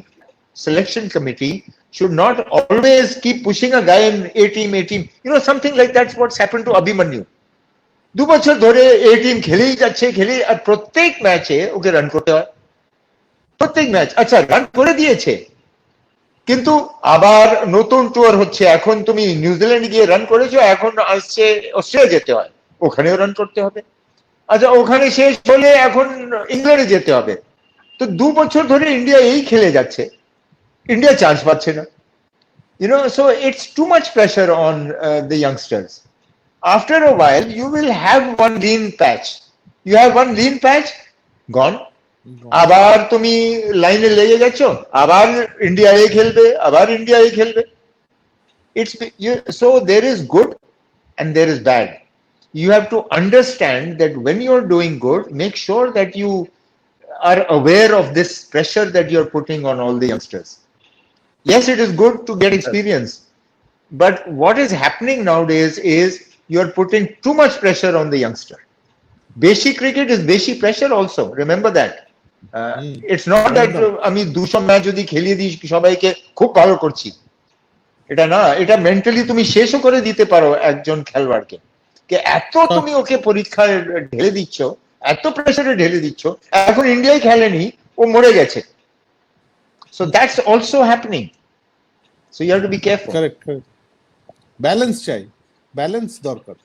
B: selection committee should not always keep pushing a guy in A team. Something like that's what's happened to Abhimanyu. 2 বছর ধরে এ team খেলেই যাচ্ছে, আর প্রত্যেক ম্যাচে ওকে run করতে হয়, প্রত্যেক match. আচ্ছা, রান করে দিয়েছে, কিন্তু আবার নতুন টুর হচ্ছে, এখন তুমি নিউজিল্যান্ড গিয়ে রান করেছো, এখন আসছে অস্ট্রেলিয়া যেতে হয়, ওখানেও রান করতে হবে। আচ্ছা, ওখানে শেষ হলে এখন ইংল্যান্ডে যেতে হবে। তো 2 বছর ধরে ইন্ডিয়া এই খেলে যাচ্ছে, ইন্ডিয়া চান্স পাচ্ছে না। So it's too much pressure on the youngsters. After a while, you will have one lean patch. You have one lean patch, gone. আবার তুমি লাইনে লেগে গেছো, আবার ইন্ডিয়ায় খেলবে, আবার ইন্ডিয়ায় খেলবে। So there is good and there is bad. You have to understand that when you're doing good, make sure that you are aware of this pressure that you're putting on all the youngsters. Yes, it is good to get experience, but what is happening nowadays is you're putting too much pressure on the youngster. Basic cricket is basic pressure also, remember that. It's not that আমি 200 match যদি খেলিয়ে দিই সবাইকে খুব ভালো করছি, এটা না। এটা মেন্টালি তুমি শেষও করে দিতে পারো একজন খেলোয়াড়কে, যে এত তুমি ওকে পরীক্ষায় ঢেলে দিচ্ছ, এত প্রেসারে ঢেলে দিচ্ছ, এখন ইন্ডিয়ায় খেলেনি, ও মরে গেছে। So that's also happening. So you have to be careful.
A: Correct. Balance চাই, balance দরকার।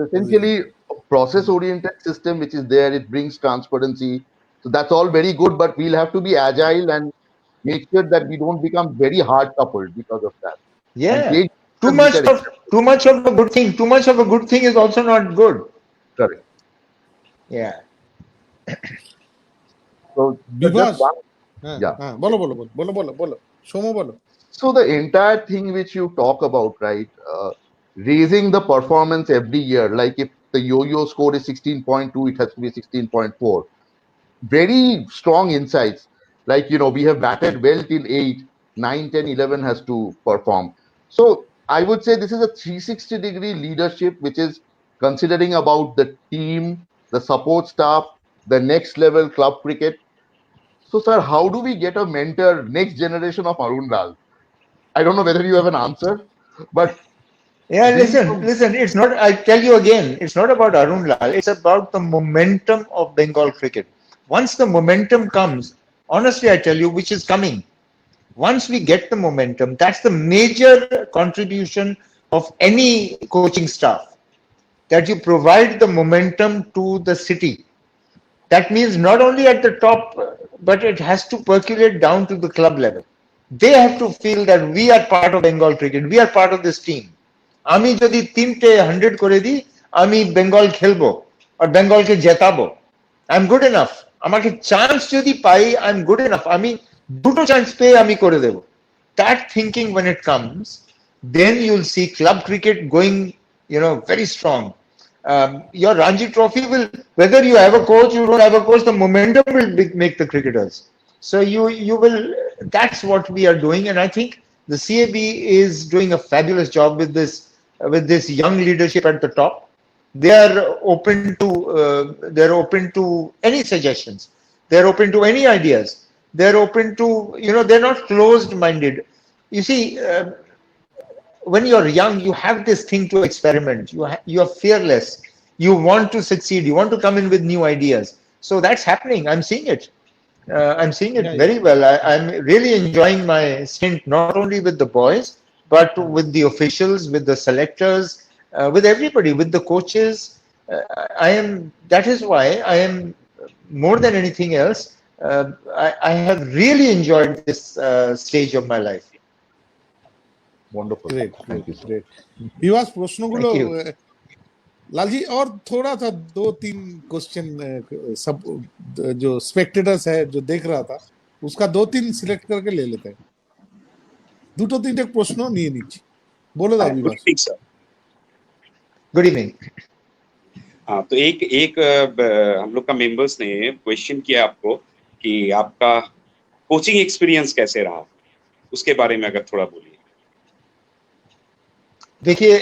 C: Essentially a process oriented system which is there, it brings transparency. So that's all very good, but we'll have to be agile and make sure that we don't become very hard coupled because of that.
B: Yeah.
C: Too
B: much of a good thing. Too much of a good thing is also not good.
C: Correct.
B: Yeah.
C: So
A: Because বলো সোমো বলো।
C: So the entire thing which you talk about, right, raising the performance every year, like if the yo-yo score is 16.2, it has to be 16.4. Very strong insights. Like, we have batted well till 8, 9, 10, 11 has to perform. So I would say this is a 360-degree leadership, which is considering about the team, the support staff, the next level club cricket. So, sir, how do we get a mentor, next generation of Arun Lal? I don't know whether you have an answer, but
B: yeah, listen, it's not, I tell you again, it's not about Arun Lal, it's about the momentum of Bengal cricket. Once the momentum comes, honestly I tell you, which is coming, once we get the momentum, that's the major contribution of any coaching staff, that you provide the momentum to the city. That means not only at the top, but it has to percolate down to the club level. They have to feel that we are part of Bengal cricket, we are part of this team. আমি যদি 3টে 100 করে দিই, আমি বেঙ্গল খেলবো আর বেঙ্গলকে জেতাবো, I'm good enough. আমাকে chance যদি পাই, I am good enough, আমি দুটো চান্স পেয়ে আমি করে দেব। That thinking when it comes, then you'll see club cricket going, very strong. Your Ranji Trophy will, whether you have a coach, you don't have a coach, the momentum will make the cricketers. So you will. That's what we are doing, and I think the CAB is doing a fabulous job with this young leadership at the top. They are open to any suggestions. They're open to any ideas. They're open to, they're not closed-minded. You see, when you're young, you have this thing to experiment. You are fearless. You want to succeed. You want to come in with new ideas. So that's happening. I'm seeing it. I'm seeing it very well. I'm really enjoying my stint, not only with the boys, but with the officials, with the selectors, with everybody, with the coaches. That is why I am, more than anything else, I have really enjoyed this stage of my life.
C: Wonderful.
A: Great
C: Thank you, sir.
A: Great विवास प्रश्नগুলো
B: Thank you.
A: Lalji और थोड़ा सा 2-3 question सब जो spectators है जो देख रहा था उसका 2-3 सिलेक्ट करके ले लेते हैं দুটো তিনটে প্রশ্ন নিয়ে নিচ্ছি বলে দাও
E: good
A: Bibhas
E: evening sir.
B: Good evening.
E: हाँ, तो एक हम लोग का मेंबर्स ने क्वेश्चन किया आपको कि आपका कोचिंग एक्सपीरियंस कैसे रहा, उसके बारे में अगर थोड़ा बोलिए।
B: देखिए,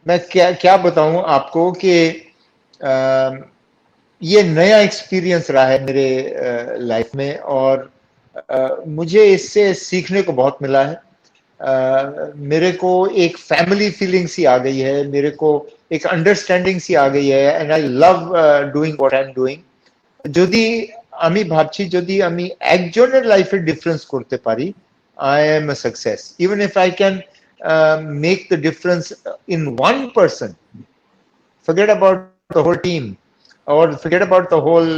B: मैं क्या बताऊं आपको कि ये नया एक्सपीरियंस रहा है मेरे लाइफ में, और मुझे इससे सीखने को बहुत मिला है। मेरे को एक फैमिली फीलिंग सी आ गई है, मेरे को एक अंडरस्टैंडिंग सी आ गई है, and I love doing what I am doing. যদি আমি ভাবছি যদি আমি একজনের লাইফে ডিফারেন্স করতে পারি, I am a success. Even if I can make the difference in one person, forget about the whole team or forget about the whole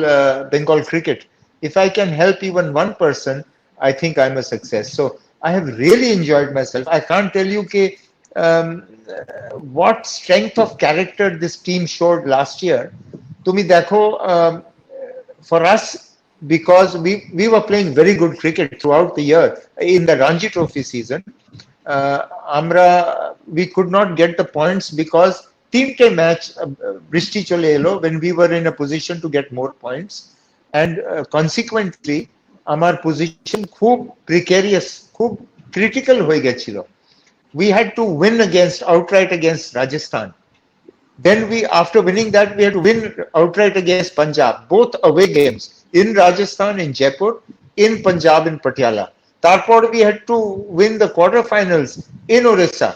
B: Bengal cricket. If I can help even one person, I think I'm a success. So I have really enjoyed myself. I can't tell you what strength of character this team showed last year. Tumi dekho, for us, because we were playing very good cricket throughout the year in the Ranji Trophy season, we could not get the points because tinte match brishti chole elo when we were in a position to get more points, and consequently amar position khub precarious, khub critical hoye gechilo. We had to win outright against Rajasthan. Then after winning that, we had to win outright against Punjab, both away games, in Rajasthan, in Jaipur, in Punjab, in Patiala. Tarpor we had to win the quarterfinals in Orissa.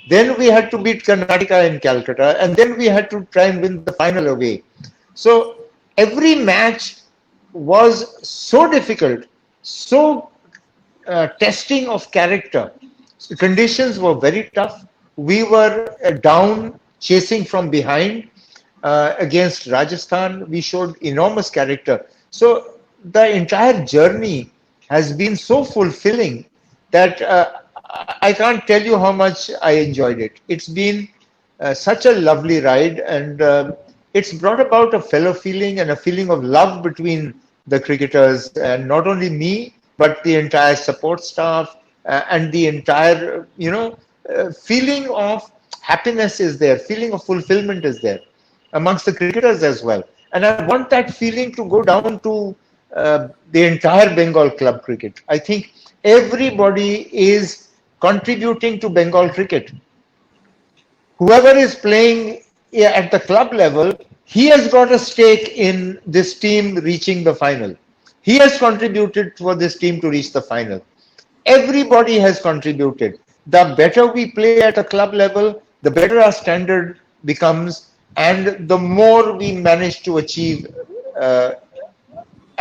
B: Then we had to beat Karnataka in Calcutta, and then we had to try and win the final away. So every match was so difficult, so testing of character. Conditions were very tough. We were down, chasing from behind. Against Rajasthan, we showed enormous character. So the entire journey has been so fulfilling that I can't tell you how much I enjoyed it. It's been such a lovely ride, and it's brought about a fellow feeling and a feeling of love between the cricketers, and not only me, but the entire support staff, and the entire, feeling of happiness is there, feeling of fulfillment is there amongst the cricketers as well. And I want that feeling to go down to the entire Bengal club cricket. I think everybody is contributing to Bengal cricket. Whoever is playing at the club level, he has got a stake in this team reaching the final. He has contributed for this team to reach the final. Everybody has contributed. The better we play at a club level, the better our standard becomes, and the more we manage to achieve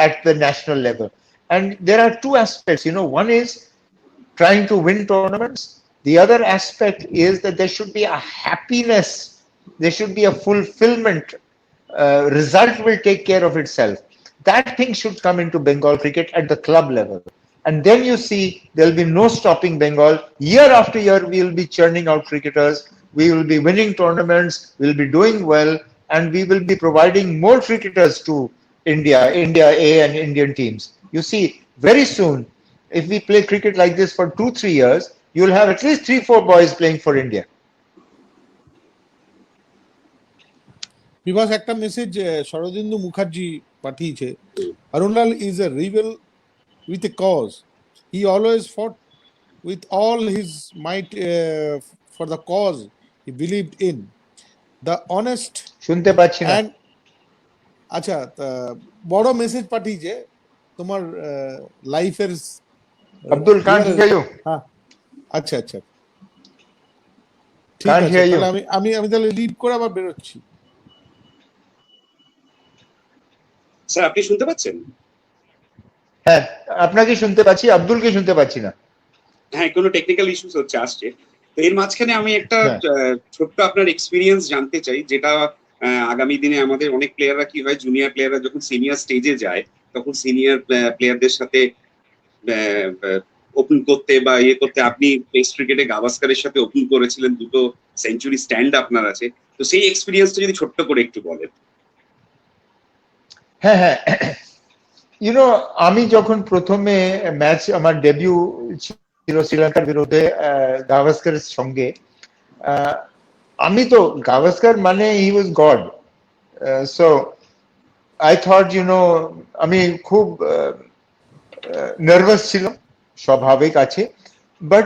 B: at the national level. And there are two aspects. One is trying to win tournaments. The other aspect is that there should be a happiness, there should be a fulfillment. Result will take care of itself. That thing should come into Bengal cricket at the club level. And then you see there'll be no stopping Bengal. Year after year, we'll be churning out cricketers we will be winning tournaments, we'll be doing well, and we will be providing more cricketers to India A and Indian teams. You see, very soon, if we play cricket like this for 2-3 years, you'll have at least 3-4 boys playing for India.
A: Bibhas একটা message Sharadindu Mukherjee পাঠিয়েছে, Arunlal is a rebel with a cause. He always fought with all his might for the cause he believed in. The honest
B: শুনতে পাচ্ছি না।
A: and আচ্ছা বড় message পাঠিয়েছে তোমার লাইফের
B: আব্দুল can't hear you.
A: হ্যাঁ আচ্ছা আচ্ছা ঠিক
B: Can't
A: আছে,
B: hear you.
A: তাহলে আমি তাহলে লিভ করে আবার বেরোচ্ছি।
E: স্যার আপনি শুনতে পাচ্ছেন?
B: হ্যাঁ, আপনাকে শুনতে পাচ্ছি, আব্দুলকে শুনতে পাচ্ছি না।
E: হ্যাঁ, কোনো টেকনিক্যাল ইস্যুস হচ্ছে আসছে। তো এর মাঝখানে আমি একটা
B: হ্যাঁ।
E: ছোট্ট আপনার এক্সপিরিয়েন্স জানতে চাই, যেটা আগামী দিনে আমাদের অনেক প্লেয়াররা কি হয়, জুনিয়র প্লেয়াররা যখন সিনিয়র স্টেজে যায় তখন সিনিয়র প্লেয়ারদের সাথে ওপেন করতে বা ইয়ে করতে, আপনি টেস্ট ক্রিকেটে গাভাস্কারের সাথে ওপেন করেছিলেন, 2টো সেঞ্চুরি স্ট্যান্ড আপনার আছে, তো সেই এক্সপিরিয়েন্সটা যদি ছোট্ট করে একটু বলেন।
B: হ্যাঁ হ্যাঁ, আমি যখন প্রথমে ম্যাচ আমার ডেবিউ ছিল শ্রীলঙ্কার বিরুদ্ধে গাভাস্কারের সঙ্গে, আমি তো গাভাস্কার মানে হি ওয়াজ গড, সো আই থট আমি খুব নার্ভাস ছিলাম, স্বাভাবিক আছে, বাট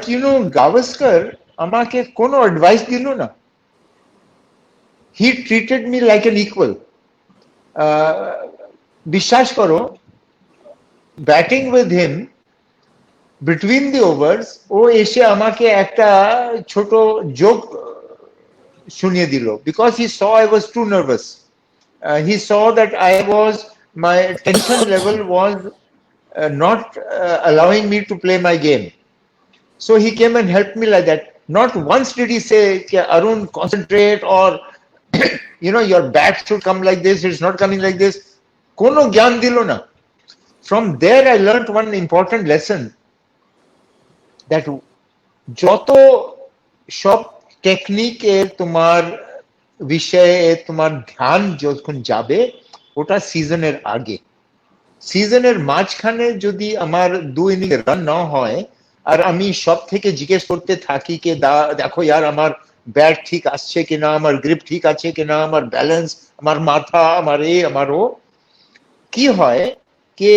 B: গাভাস্কার আমাকে কোনো অ্যাডভাইস দিল না। He treated me like an equal. বিশ্বাস করো, batting with him between the overs, ও এসে আমাকে একটা ছোট জোক শুনিয়ে দিল, because he saw I was too nervous. He saw that I was, my tension level was not allowing me to play my game. So he came and helped me like that. Not once did he say, Arun, concentrate, or your bat should come like this, it's not coming like this. Kono gyan dilo na. From there I learned one important lesson, that joto সব টেকনিকে তোমার বিষয়ে তোমার ধ্যান যখন যাবে, ওটা সিজনের আগে। সিজনের মাঝখানে যদি আমার 2 ইনিংস রান না হয়, আর আমি সব থেকে জিজ্ঞেস করতে থাকি যে দেখো ইয়ার আমার ব্যাট ঠিক আসছে কিনা, আমার গ্রিপ ঠিক আছে কিনা, আমার ব্যালেন্স, আমার মাথা, আমার ও, কি হয় যে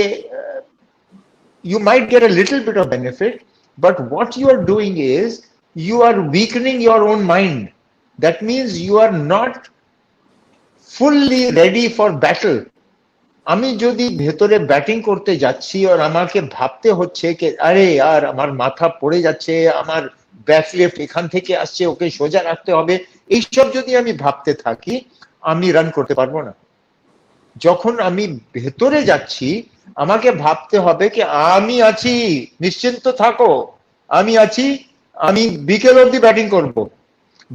B: you might get a little bit of benefit, but what you are doing is you are weakening your own mind. That means you are not fully ready for battle. আমি যদি ভেতরে ব্যাটিং করতে যাচ্ছি আর আমাকে ভাবতে হচ্ছে যে আরে আর আমার মাথা পড়ে যাচ্ছে, আমার ব্যাক লেফট এখান থেকে আসছে, ওকে সোজা রাখতে হবে, এইসব যদি আমি ভাবতে থাকি, আমি রান করতে পারবো না। যখন আমি ভেতরে যাচ্ছি, আমাকে ভাবতে হবে কি আমি আছি, নিশ্চিন্ত থাকো, আমি আছি, আমি বিকেল অব্দি ব্যাটিং করব,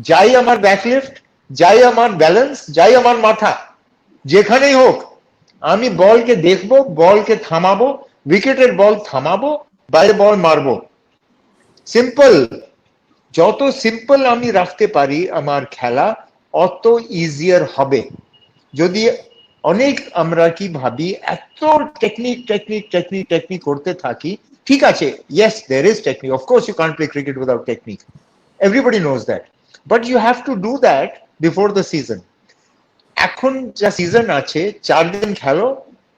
B: যাই আমার ব্যাক লেফট, যাই আমার ব্যালেন্স, যাই আমার মাথা, যেখানেই হোক আমি বলকে দেখবো, বলকে থামাবো, উইকেটের বল থামাবো, বাইরে বল মারবো। সিম্পল। যত সিম্পল আমি রাখতে পারি আমার খেলা, অত ইজিয়ার হবে। যদি অনেক আমরা কি ভাবি এত টেকনিক করতে থাকি, ঠিক আছে, yes there is technique, of course you can't play cricket without technique, everybody knows that, but you have to do that before the season. এখন যা সিজন আছে, 4 দিন খেলো,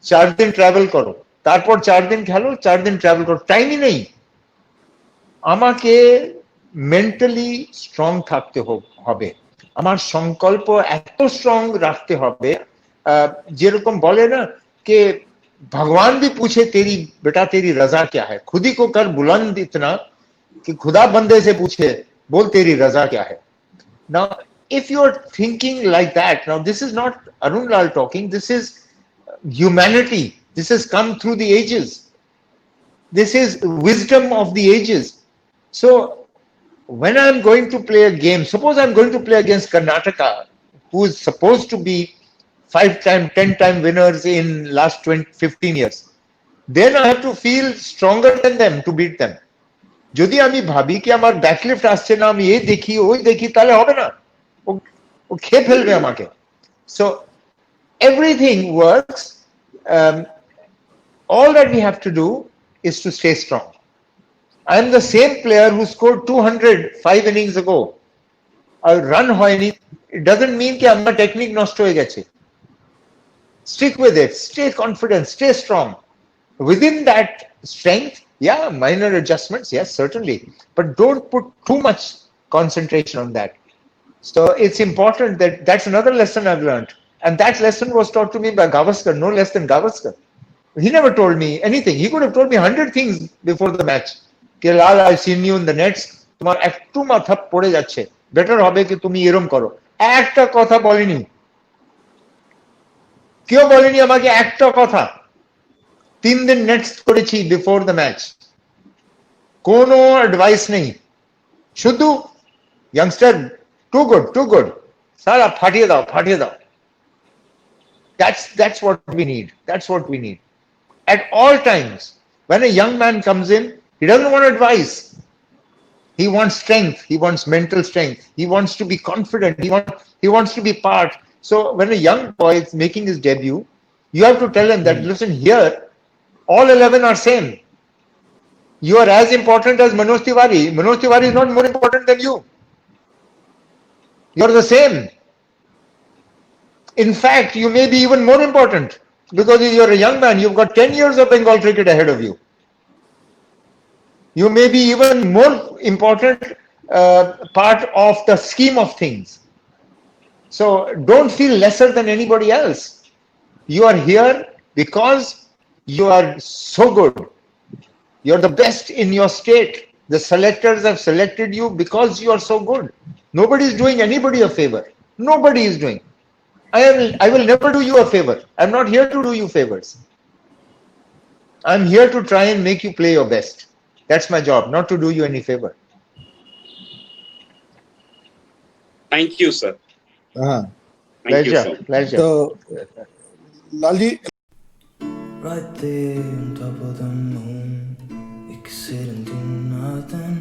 B: 4 দিন ট্রাভেল করো, তারপর 4 দিন খেলো, 4 দিন ট্রাভেল করো, টাইমই নেই। আমাকে মেন্টালি স্ট্রং থাকতে হবে, আমার সংকল্প এত স্ট্রং রাখতে হবে, যেরকম বলে না कि भगवान भी पूछे तेरी बेटा तेरी रजा क्या है, खुद ही को कर बुलंद इतना कि खुदा बंदे से पूछे बोल तेरी रजा क्या है। Now if you are thinking like that, now this is not Arun Lal talking, this is humanity, this has come through the ages, this is wisdom of the ages. So when I'm going to play a game, suppose I'm going to play against Karnataka, who is supposed to be 5-time 10-time winners in last 15 years, then I have to feel stronger than them to beat them. যদি আমি ভাবি কি আমার backlift আসছে না, আমি এই দেখি ওই দেখি, তাহলে হবে না, ও খেয়ে ফেলবে আমাকে। So everything works, all that we have to do is to stay strong. I am the same player who scored 200 5 innings ago. Run হয়নি, it doesn't mean কি আমার টেকনিক নষ্ট হয়ে গেছে। Stick with it, stay confident, stay strong. Within that strength, yeah, minor adjustments, yes, certainly, but don't put too much concentration on that. So it's important that that's another lesson I've learned, and that lesson was taught to me by Gavaskar, no less than Gavaskar. He never told me anything. He could have told me 100 things before the match. Ke Lal, I've seen you in the nets, তোমার একটু মাথা পড়ে যাচ্ছে, better হবে কি তুমি এরকম করো। একটা কথা বলেনি, কেউ বলেনি আমাকে একটা কথা। 3 দিন নেটস করেছি বিফোর দ্য ম্যাচ, কোনো অ্যাডভাইস নেই, শুধু ইয়াংস্টার টু গুড, সারা ফাটিয়ে দাও ফাটিয়ে দাও। That's what we need. That's what we need. At all times, when a young man comes in, he doesn't want advice. He wants strength. He wants mental strength. He wants to be confident. He wants to be part. So when a young boy is making his debut, you have to tell him that, listen, here, all 11 are same. You are as important as Manoj Tiwari. Manoj Tiwari is not more important than you. You're the same. In fact, you may be even more important because you're a young man. You've got 10 years of Bengal cricket ahead of you. You may be even more important part of the scheme of things. So don't feel lesser than anybody else. You are here because you are so good. You're the best in your state. The selectors have selected you because you are so good. Nobody is doing anybody a favor. Nobody is doing. I will never do you a favor. I'm not here to do you favors. I'm here to try and make you play your best. That's my job, not to do you any favor.
E: Thank you, sir. Thank you, sir.
B: Pleasure.
A: তো Lalji,
F: Right there on top of the moon, we could sit and do nothing.